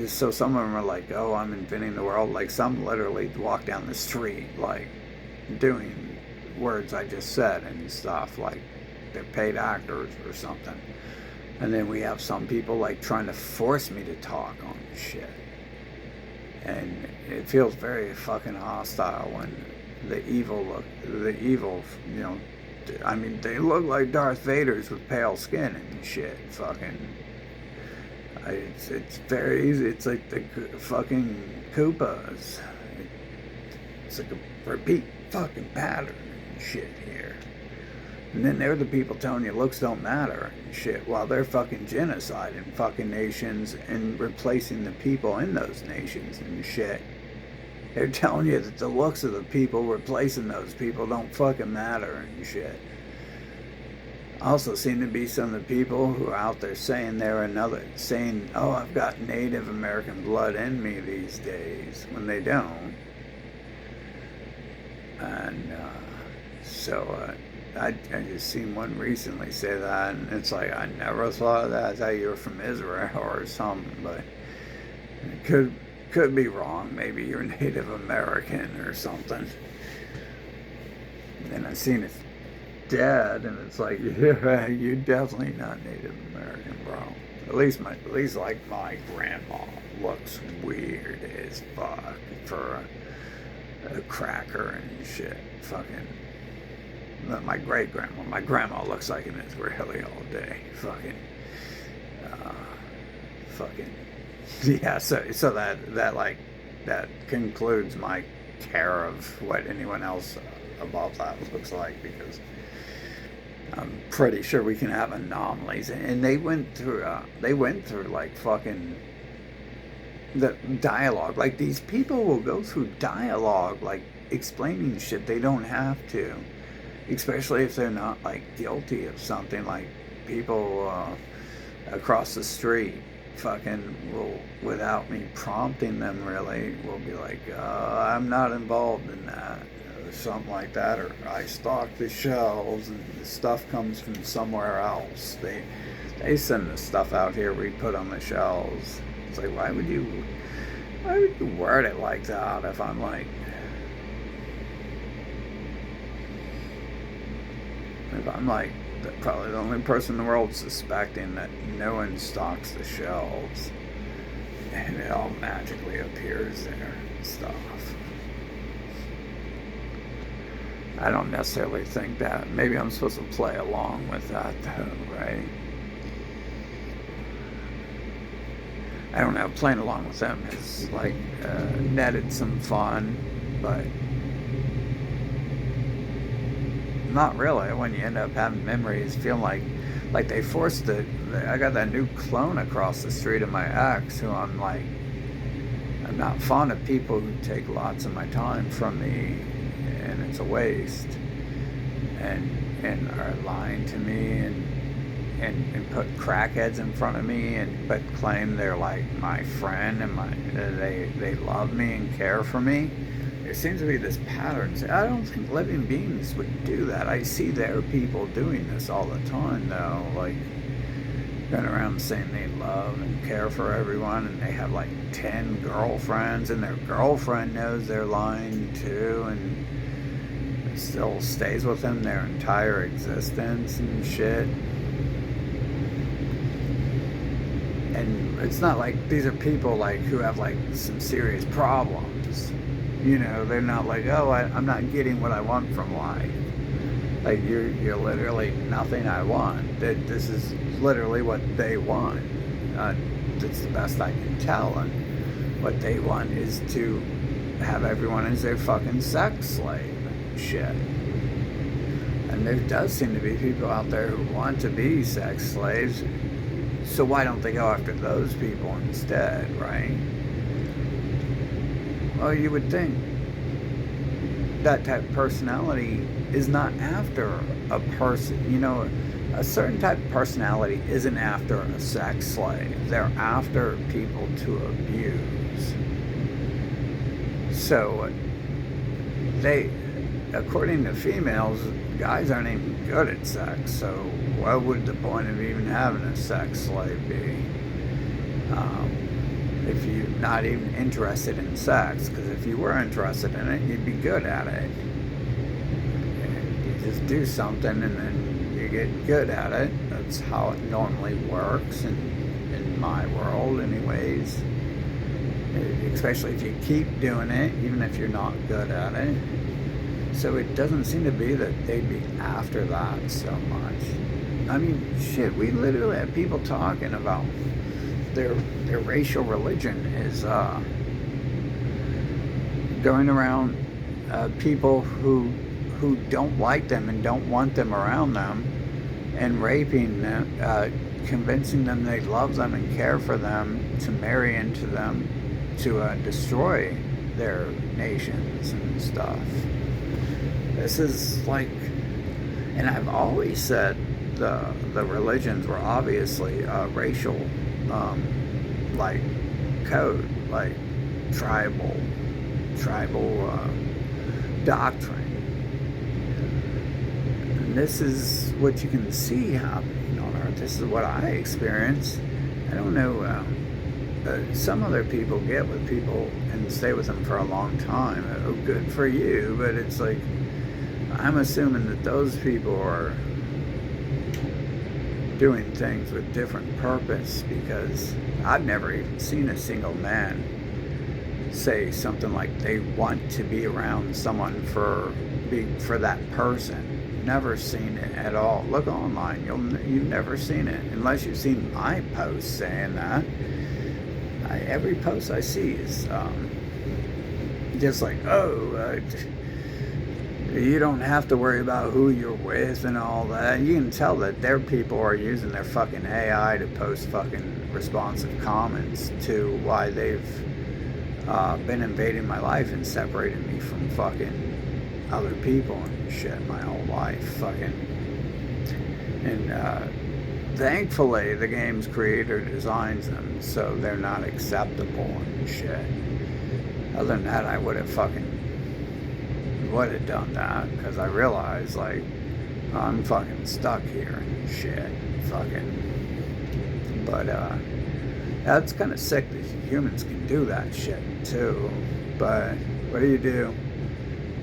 so some of them are like, oh, I'm inventing the world. Like some literally walk down the street like doing words I just said and stuff, like they're paid actors or something. And then we have some people like trying to force me to talk on shit. And it feels very fucking hostile when the evil, I mean, they look like Darth Vaders with pale skin and shit. Fucking, it's very easy. It's like the fucking Koopas. It's like a repeat fucking pattern and shit here. And then they're the people telling you looks don't matter and shit, while they're fucking genociding fucking nations and replacing the people in those nations and shit. They're telling you that the looks of the people replacing those people don't fucking matter and shit. Also seem to be some of the people who are out there saying oh, I've got Native American blood in me these days, when they don't. And I just seen one recently say that, and it's like, I never thought of that. I thought you were from Israel or something, but it could be wrong. Maybe you're Native American or something. And I seen it dead, and it's like, yeah, you're definitely not Native American, bro. At least like my grandma looks weird as fuck for a cracker and shit. Fucking. My great grandma. My grandma looks like an Israeli all day. Fucking. Yeah. So that concludes my care of what anyone else above that looks like, because I'm pretty sure we can have anomalies. And they went through like fucking the dialogue. Like these people will go through dialogue, like explaining shit they don't have to. especially if they're not like guilty of something. Like people across the street fucking will, without me prompting them really, will be like, I'm not involved in that, or something like that, or I stock the shelves and the stuff comes from somewhere else. They send the stuff out here, we put on the shelves. It's like, why would you word it like that if I'm like, probably the only person in the world suspecting that no one stocks the shelves and it all magically appears there and stuff. I don't necessarily think that. Maybe I'm supposed to play along with that though, right? I don't know, playing along with them has like netted some fun, but not really when you end up having memories feeling like they forced it. I got that new clone across the street of my ex who I'm not fond of people who take lots of my time from me and it's a waste and are lying to me and put crackheads in front of me but claim they're like my friend and they love me and care for me. There seems to be this pattern. I don't think living beings would do that. I see their people doing this all the time though, like going around saying they love and care for everyone and they have like 10 girlfriends and their girlfriend knows they're lying too and it still stays with them their entire existence and shit. And it's not like these are people like who have like some serious problems. You know, they're not like, oh, I'm not getting what I want from life. Like you're literally nothing I want. This is literally what they want. That's the best I can tell. And what they want is to have everyone as their fucking sex slave and shit. And there does seem to be people out there who want to be sex slaves. So why don't they go after those people instead, right? Well, you would think that type of personality is not after a person. You know, a certain type of personality isn't after a sex slave. They're after people to abuse. So they, according to females, guys aren't even good at sex. So what would the point of even having a sex slave be? If you're not even interested in sex, because if you were interested in it, you'd be good at it. And you just do something and then you get good at it. That's how it normally works in my world anyways. Especially if you keep doing it, even if you're not good at it. So it doesn't seem to be that they'd be after that so much. I mean, shit, we literally have people talking about their racial religion is going around people who don't like them and don't want them around them and raping them, convincing them they love them and care for them to marry into them to destroy their nations and stuff. This is like, and I've always said the religions were obviously racial like code, like tribal doctrine. And this is what you can see happening on Earth. This is what I experience. I don't know, some other people get with people and stay with them for a long time. Oh, good for you, but it's like, I'm assuming that those people are doing things with different purpose, because I've never even seen a single man say something like they want to be around someone for that person. Never seen it at all. Look online, you've never seen it unless you've seen my post saying that. Every post I see is just like, you don't have to worry about who you're with and all that. You can tell that their people are using their fucking AI to post fucking responsive comments to why they've been invading my life and separating me from fucking other people and shit my whole life, and thankfully the game's creator designs them so they're not acceptable and shit. Other than that, I would have done that, because I realized, like, I'm fucking stuck here and shit, but that's kind of sick that humans can do that shit too. But what do?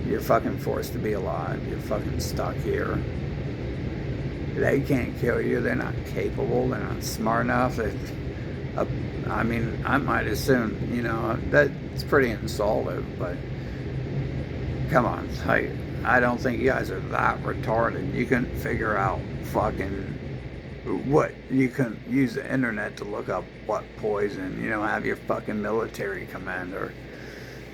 You're fucking forced to be alive. You're fucking stuck here. They can't kill you. They're not capable. They're not smart enough. I mean, I might assume, that's pretty insultive, but come on. I don't think you guys are that retarded. You couldn't figure out fucking what, you couldn't use the internet to look up what poison, have your fucking military commander,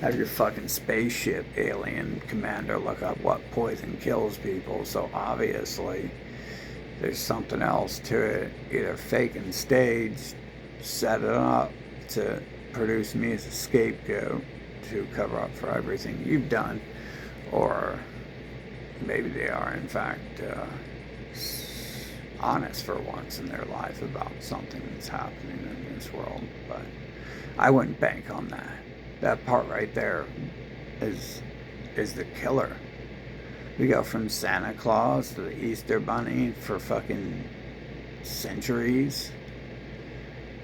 have your fucking spaceship alien commander look up what poison kills people. So obviously there's something else to it. Either fake and stage, set it up to produce me as a scapegoat to cover up for everything you've done, or maybe they are in fact honest for once in their life about something that's happening in this world. But I wouldn't bank on that. That part right there is the killer. We go from Santa Claus to the Easter Bunny for fucking centuries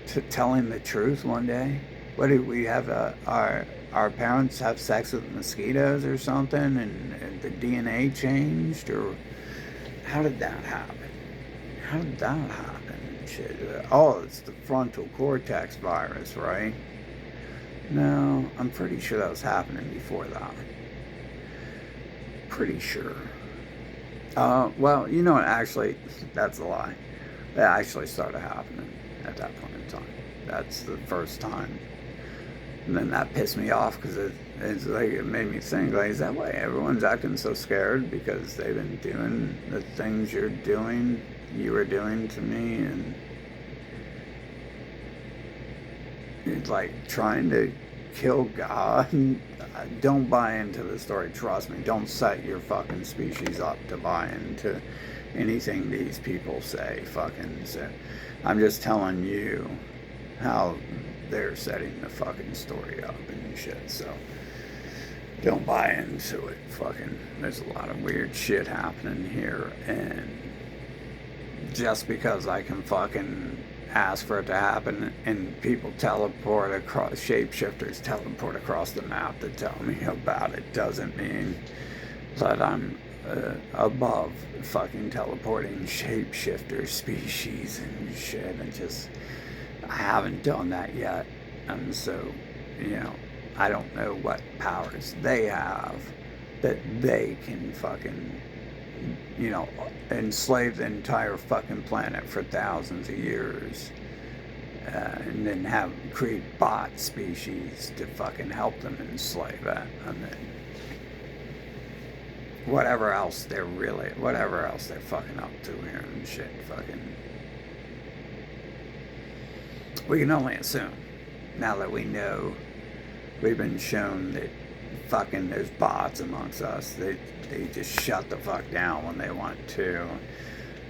to telling the truth one day. What do we have? Our parents have sex with mosquitoes or something, and the DNA changed, or how did that happen? How did that happen? Shit. Oh, it's the frontal cortex virus, right? No, I'm pretty sure that was happening before that. Pretty sure. Well, you know what? Actually, that's a lie. It actually started happening at that point in time. That's the first time. And then that pissed me off, because it's like, it made me think, like, is that why everyone's acting so scared? Because they've been doing the things you were doing to me, and it's like trying to kill God. Don't buy into the story. Trust me. Don't set your fucking species up to buy into anything these people say. Fucking say. I'm just telling you how they're setting the fucking story up and shit. So don't buy into it. Fucking, there's a lot of weird shit happening here, and just because I can fucking ask for it to happen and people teleport across, shapeshifters teleport across the map to tell me about it, doesn't mean that I'm above fucking teleporting shapeshifter species and shit. I haven't done that yet, and so, I don't know what powers they have that they can fucking, enslave the entire fucking planet for thousands of years, and then create bot species to fucking help them enslave it, and then whatever else they're fucking up to here and shit. Fucking, we can only assume, now that we know, we've been shown that fucking there's bots amongst us. They just shut the fuck down when they want to,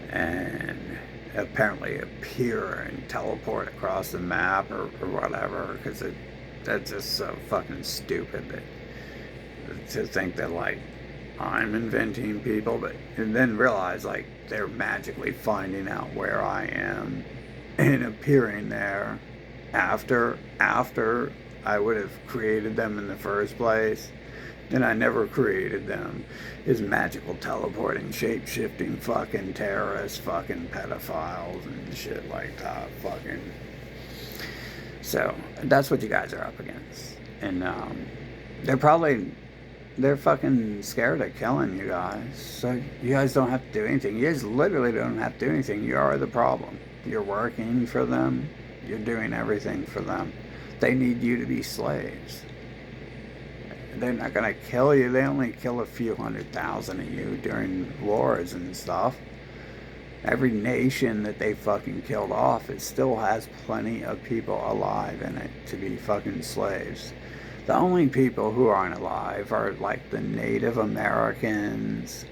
and apparently appear and teleport across the map or whatever, because that's just so fucking stupid to think that, like, I'm inventing people, and then realize, like, they're magically finding out where I am and appearing there after I would have created them in the first place. And I never created them as magical teleporting, shape-shifting fucking terrorists, fucking pedophiles and shit like that. Fucking. So that's what you guys are up against. And they're fucking scared of killing you guys. So you guys don't have to do anything. You guys literally don't have to do anything. You are the problem. You're working for them. You're doing everything for them. They need you to be slaves. They're not going to kill you. They only kill a few 100,000 of you during wars and stuff. Every nation that they fucking killed off, it still has plenty of people alive in it to be fucking slaves. The only people who aren't alive are like the Native Americans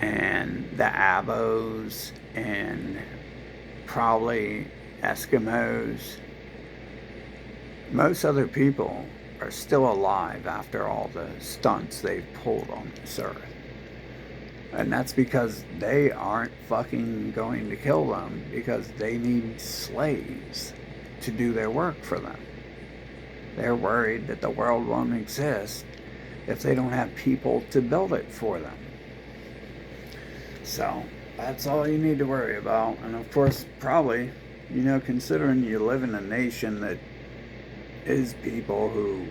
and the Abos and probably Eskimos. Most other people are still alive after all the stunts they've pulled on this earth. And that's because they aren't fucking going to kill them because they need slaves to do their work for them. They're worried that the world won't exist if they don't have people to build it for them. So that's all you need to worry about. And of course, probably, considering you live in a nation that is people who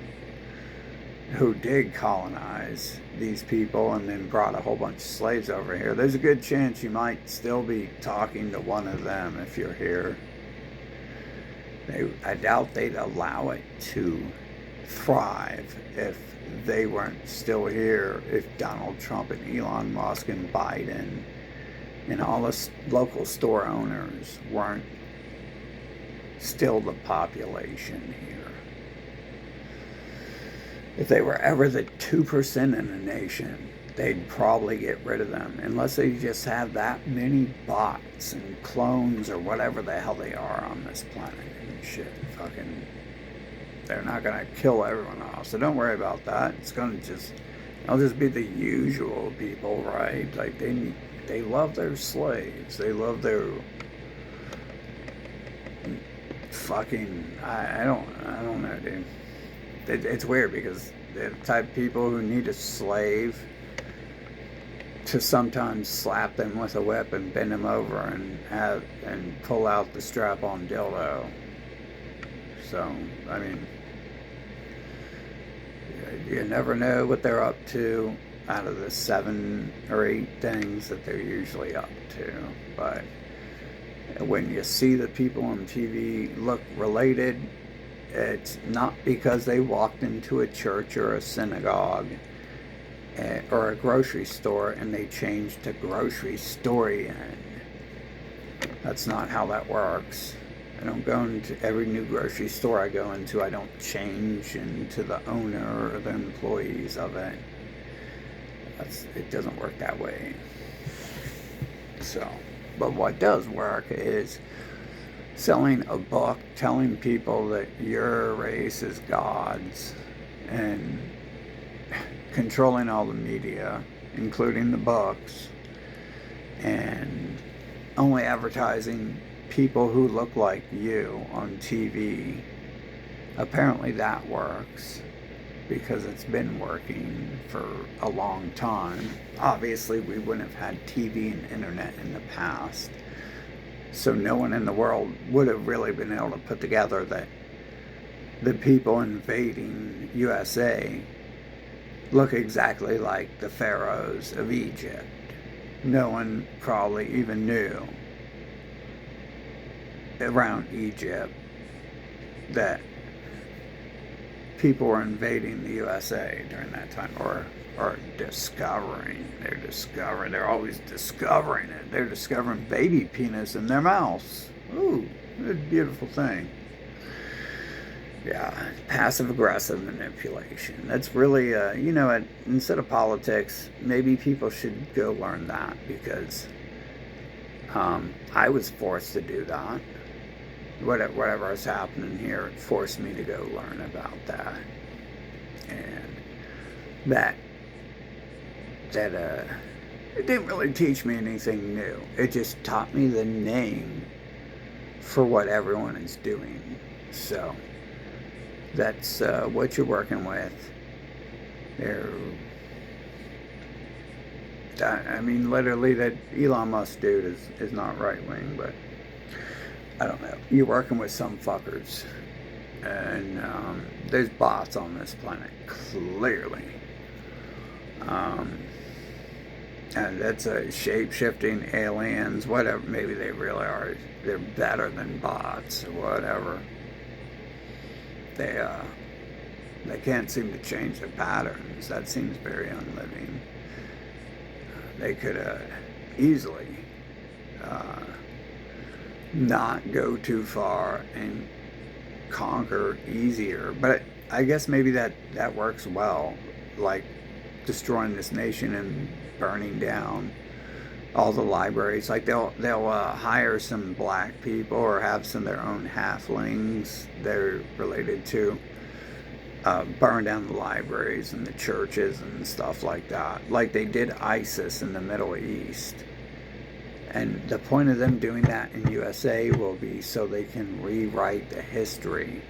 did colonize these people and then brought a whole bunch of slaves over here, there's a good chance you might still be talking to one of them if you're here. I doubt they'd allow it to thrive if they weren't still here, if Donald Trump and Elon Musk and Biden and all the local store owners weren't still the population here. If they were ever the 2% in a nation, they'd probably get rid of them, unless they just have that many bots and clones or whatever the hell they are on this planet and shit. Fucking, they're not gonna kill everyone off, so don't worry about that. It'll just be the usual people, right? Like they love their slaves. They love their fucking, I don't know, dude. It's weird because they're the type of people who need a slave to sometimes slap them with a whip and bend them over and pull out the strap-on dildo. So, I mean, you never know what they're up to out of the 7 or 8 things that they're usually up to. But when you see the people on TV look related, it's not because they walked into a church or a synagogue or a grocery store and they changed to grocery store-in. That's not how that works. I don't go into every new grocery store I go into. I don't change into the owner or the employees of it. It doesn't work that way. So, but what does work is selling a book, telling people that your race is God's, and controlling all the media, including the books, and only advertising people who look like you on TV. Apparently that works because it's been working for a long time. Obviously, we wouldn't have had TV and internet in the past. So no one in the world would have really been able to put together that the people invading USA look exactly like the pharaohs of Egypt. No one probably even knew around Egypt that people were invading the USA during that time, or discovering. They're always discovering it. They're discovering baby penis in their mouths. Ooh, what a beautiful thing. Yeah, passive aggressive manipulation. That's really, instead of politics, maybe people should go learn that, because I was forced to do that. Whatever is happening here, it forced me to go learn about that. And that it didn't really teach me anything new. It just taught me the name for what everyone is doing. So that's what you're working with. Literally, that Elon Musk dude is not right wing, but I don't know. You're working with some fuckers, and there's bots on this planet, clearly. And that's a shape-shifting aliens, whatever. Maybe they really are. They're better than bots or whatever. They can't seem to change their patterns. That seems very unliving. They could easily not go too far and conquer easier. But I guess maybe that works well, like destroying this nation and burning down all the libraries. Like they'll hire some black people or have some of their own halflings they're related to, burn down the libraries and the churches and stuff like that, like they did ISIS in the Middle East. And the point of them doing that in USA will be so they can rewrite the history.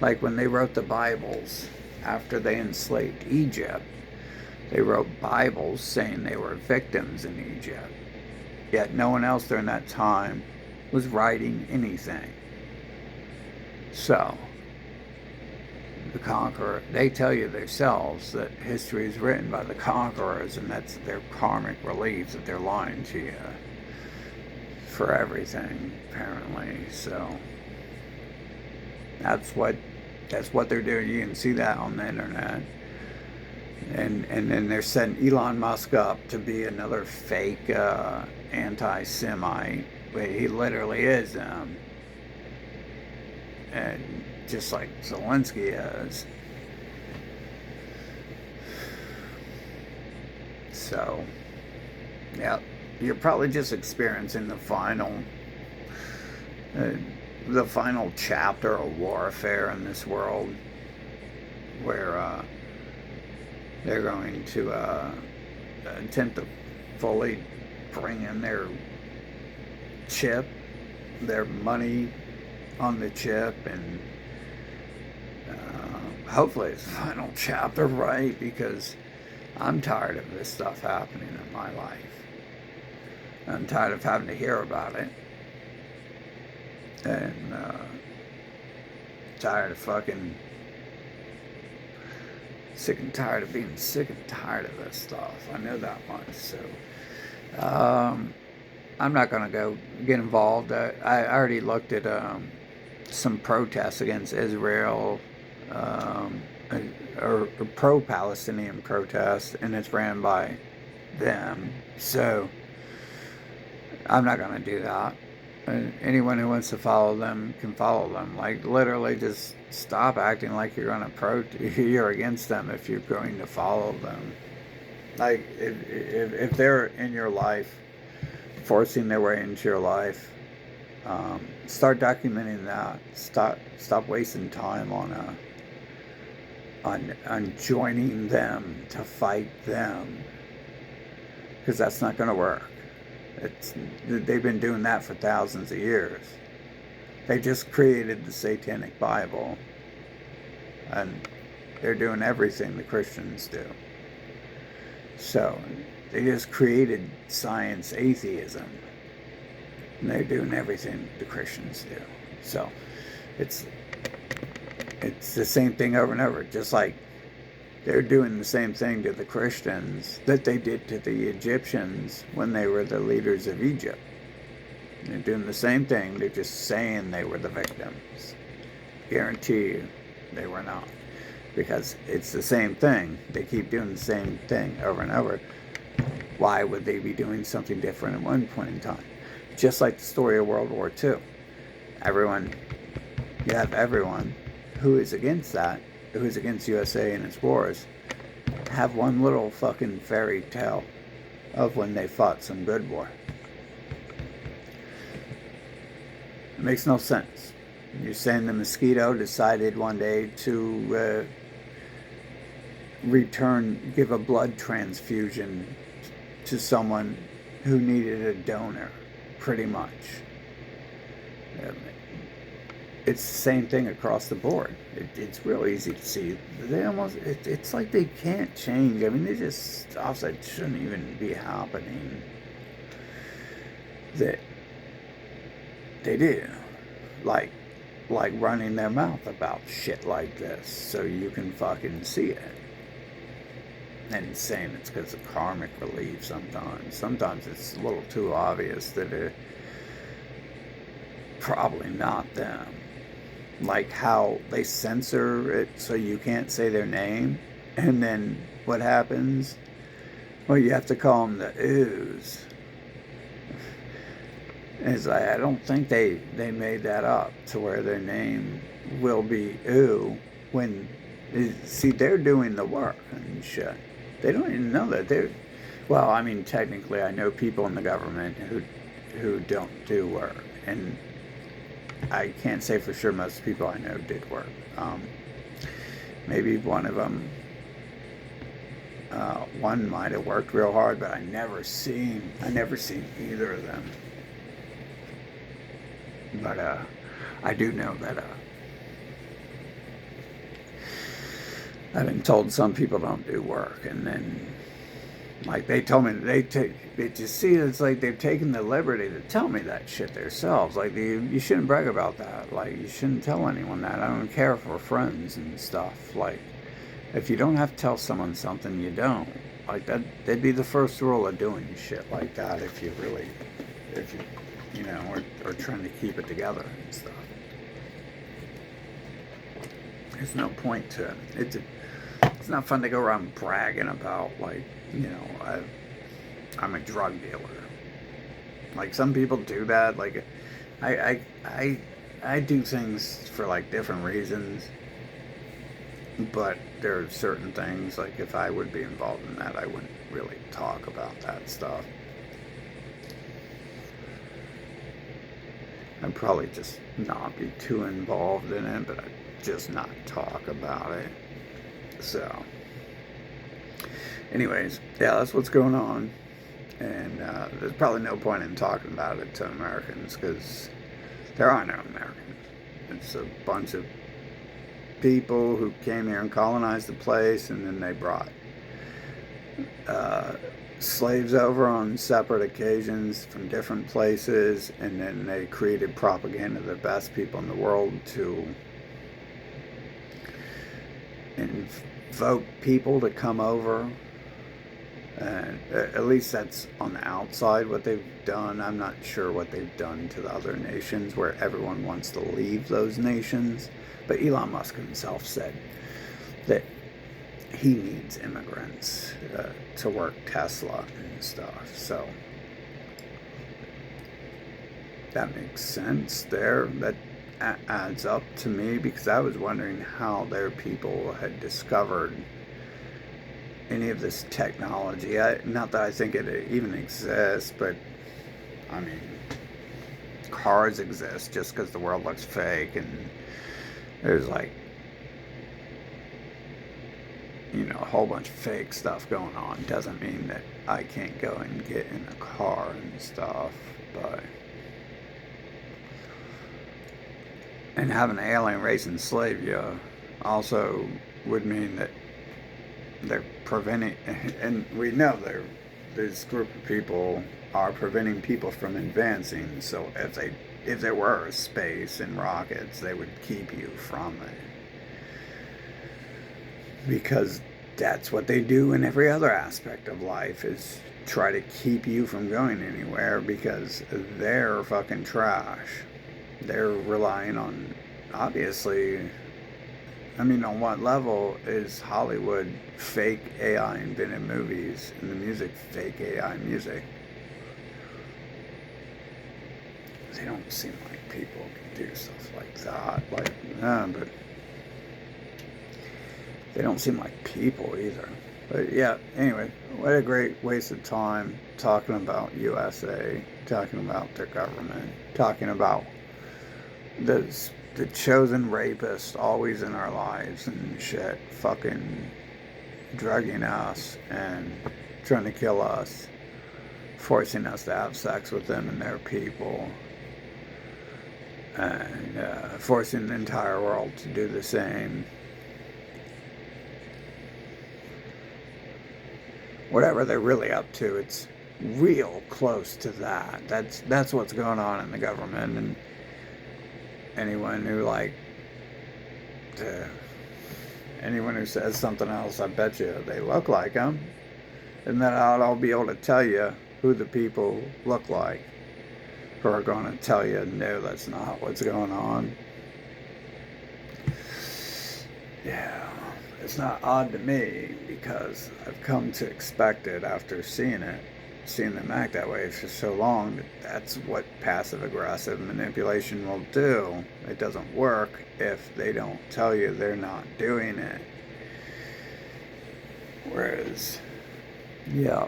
Like when they wrote the Bibles after they enslaved Egypt, they wrote Bibles saying they were victims in Egypt. Yet no one else during that time was writing anything. So, the conqueror, they tell you themselves that history is written by the conquerors, and that's their karmic relief, that they're lying to you for everything, apparently. So that's what they're doing. You can see that on the internet. And then they're setting Elon Musk up to be another fake anti-Semite. He literally is, and just like Zelensky is. So, yeah, you're probably just experiencing the final chapter of warfare in this world, where they're going to attempt to fully bring in their chip, their money on the chip, and hopefully it's the final chapter, right? Because I'm tired of this stuff happening in my life. I'm tired of having to hear about it. And tired of fucking sick and tired of being sick and tired of this stuff. I know that much. So I'm not going to go get involved. I already looked at some protests against Israel, or pro-Palestinian protests, and it's ran by them. So I'm not going to do that. Anyone who wants to follow them can follow them. Like, literally, just stop acting like you're going to you're against them if you're going to follow them. Like, if they're in your life, forcing their way into your life, start documenting that. Stop wasting time on joining them to fight them, because that's not going to work. They've been doing that for thousands of years. They just created the Satanic Bible, and they're doing everything the Christians do. So they just created science atheism, and they're doing everything the Christians do. So it's the same thing over and over. Just like they're doing the same thing to the Christians that they did to the Egyptians when they were the leaders of Egypt. They're doing the same thing. They're just saying they were the victims. Guarantee you they were not. Because it's the same thing. They keep doing the same thing over and over. Why would they be doing something different at one point in time? Just like the story of World War II. You have everyone who is against that, who is against USA and its wars, have one little fucking fairy tale of when they fought some good war. It makes no sense. You're saying the mosquito decided one day to give a blood transfusion to someone who needed a donor, pretty much. It's the same thing across the board. It's real easy to see. It's like they can't change. I mean, they just stuff that shouldn't even be happening, that they do. Like running their mouth about shit like this so you can fucking see it. And saying it's because of karmic relief sometimes. Sometimes it's a little too obvious that it's probably not them. Like how they censor it so you can't say their name, and then what happens? Well, you have to call them the ooze. It's like, I don't think they made that up to where their name will be ooh when See, they're doing the work and shit. They don't even know that they're. Well, I mean, technically, I know people in the government who don't do work, and I can't say for sure most people I know did work. Maybe one of them, one might have worked real hard, but I never seen either of them. But I do know that I've been told some people don't do work, and then like they told me it just see it's like they've taken the liberty to tell me that shit themselves. Like you shouldn't brag about that. Like you shouldn't tell anyone that. I don't care for friends and stuff. Like if you don't have to tell someone something, you don't. Like that'd be the first rule of doing shit like that if you really, if you know, or trying to keep it together and stuff. There's no point to it. It's not fun to go around bragging about, like, you know, I'm a drug dealer. Like some people do that. Like I do things for like different reasons, but there are certain things like if I would be involved in that, I wouldn't really talk about that stuff. I'd probably just not be too involved in it, but I'd just not talk about it. So, anyways, yeah, that's what's going on. And there's probably no point in talking about it to Americans because there are no Americans. It's a bunch of people who came here and colonized the place, and then they brought slaves over on separate occasions from different places, and then they created propaganda, the best people in the world, to invoke people to come over. And at least that's on the outside what they've done. I'm not sure what they've done to the other nations where everyone wants to leave those nations. But Elon Musk himself said that he needs immigrants to work Tesla and stuff. So that makes sense there. That adds up to me because I was wondering how their people had discovered any of this technology. Not that I think it even exists, but I mean, cars exist just because the world looks fake, and there's like, you know, a whole bunch of fake stuff going on. Doesn't mean that I can't go and get in a car and stuff, but and having an alien race enslave you also would mean that they're preventing, and we know this group of people are preventing people from advancing. So if there were space and rockets, they would keep you from it, because that's what they do in every other aspect of life, is try to keep you from going anywhere because they're fucking trash. They're relying on, obviously, I mean, on what level is Hollywood fake AI invented movies and the music fake AI music? They don't seem like people can do stuff like that. Like, but they don't seem like people either. But yeah, anyway, what a great waste of time talking about USA, talking about their government, talking about the chosen rapist always in our lives and shit, fucking drugging us and trying to kill us, forcing us to have sex with them and their people, and forcing the entire world to do the same. Whatever they're really up to, it's real close to that. That's what's going on in the government. And anyone who anyone who says something else, I bet you they look like them, and then I'll be able to tell you who the people look like who are going to tell you, no, that's not what's going on. Yeah, it's not odd to me because I've come to expect it after seeing them act that way for so long. That's what passive-aggressive manipulation will do. It doesn't work if they don't tell you they're not doing it. Whereas, yeah.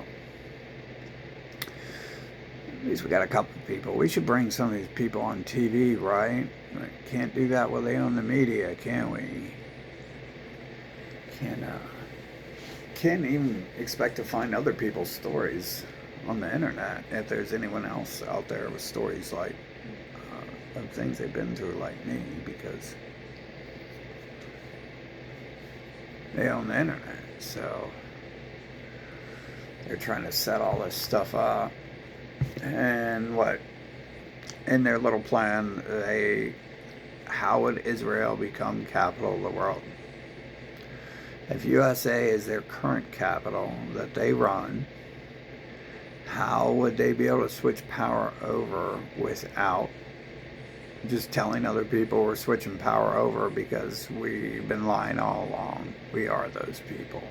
At least we got a couple of people. We should bring some of these people on TV, right? Can't do that while they own the media, can we? Can't even expect to find other people's stories on the internet if there's anyone else out there with stories like of things they've been through like me, because they own the internet. So they're trying to set all this stuff up. And what, in their little plan, how would Israel become capital of the world? If USA is their current capital that they run, how would they be able to switch power over without just telling other people we're switching power over because we've been lying all along? We are those people.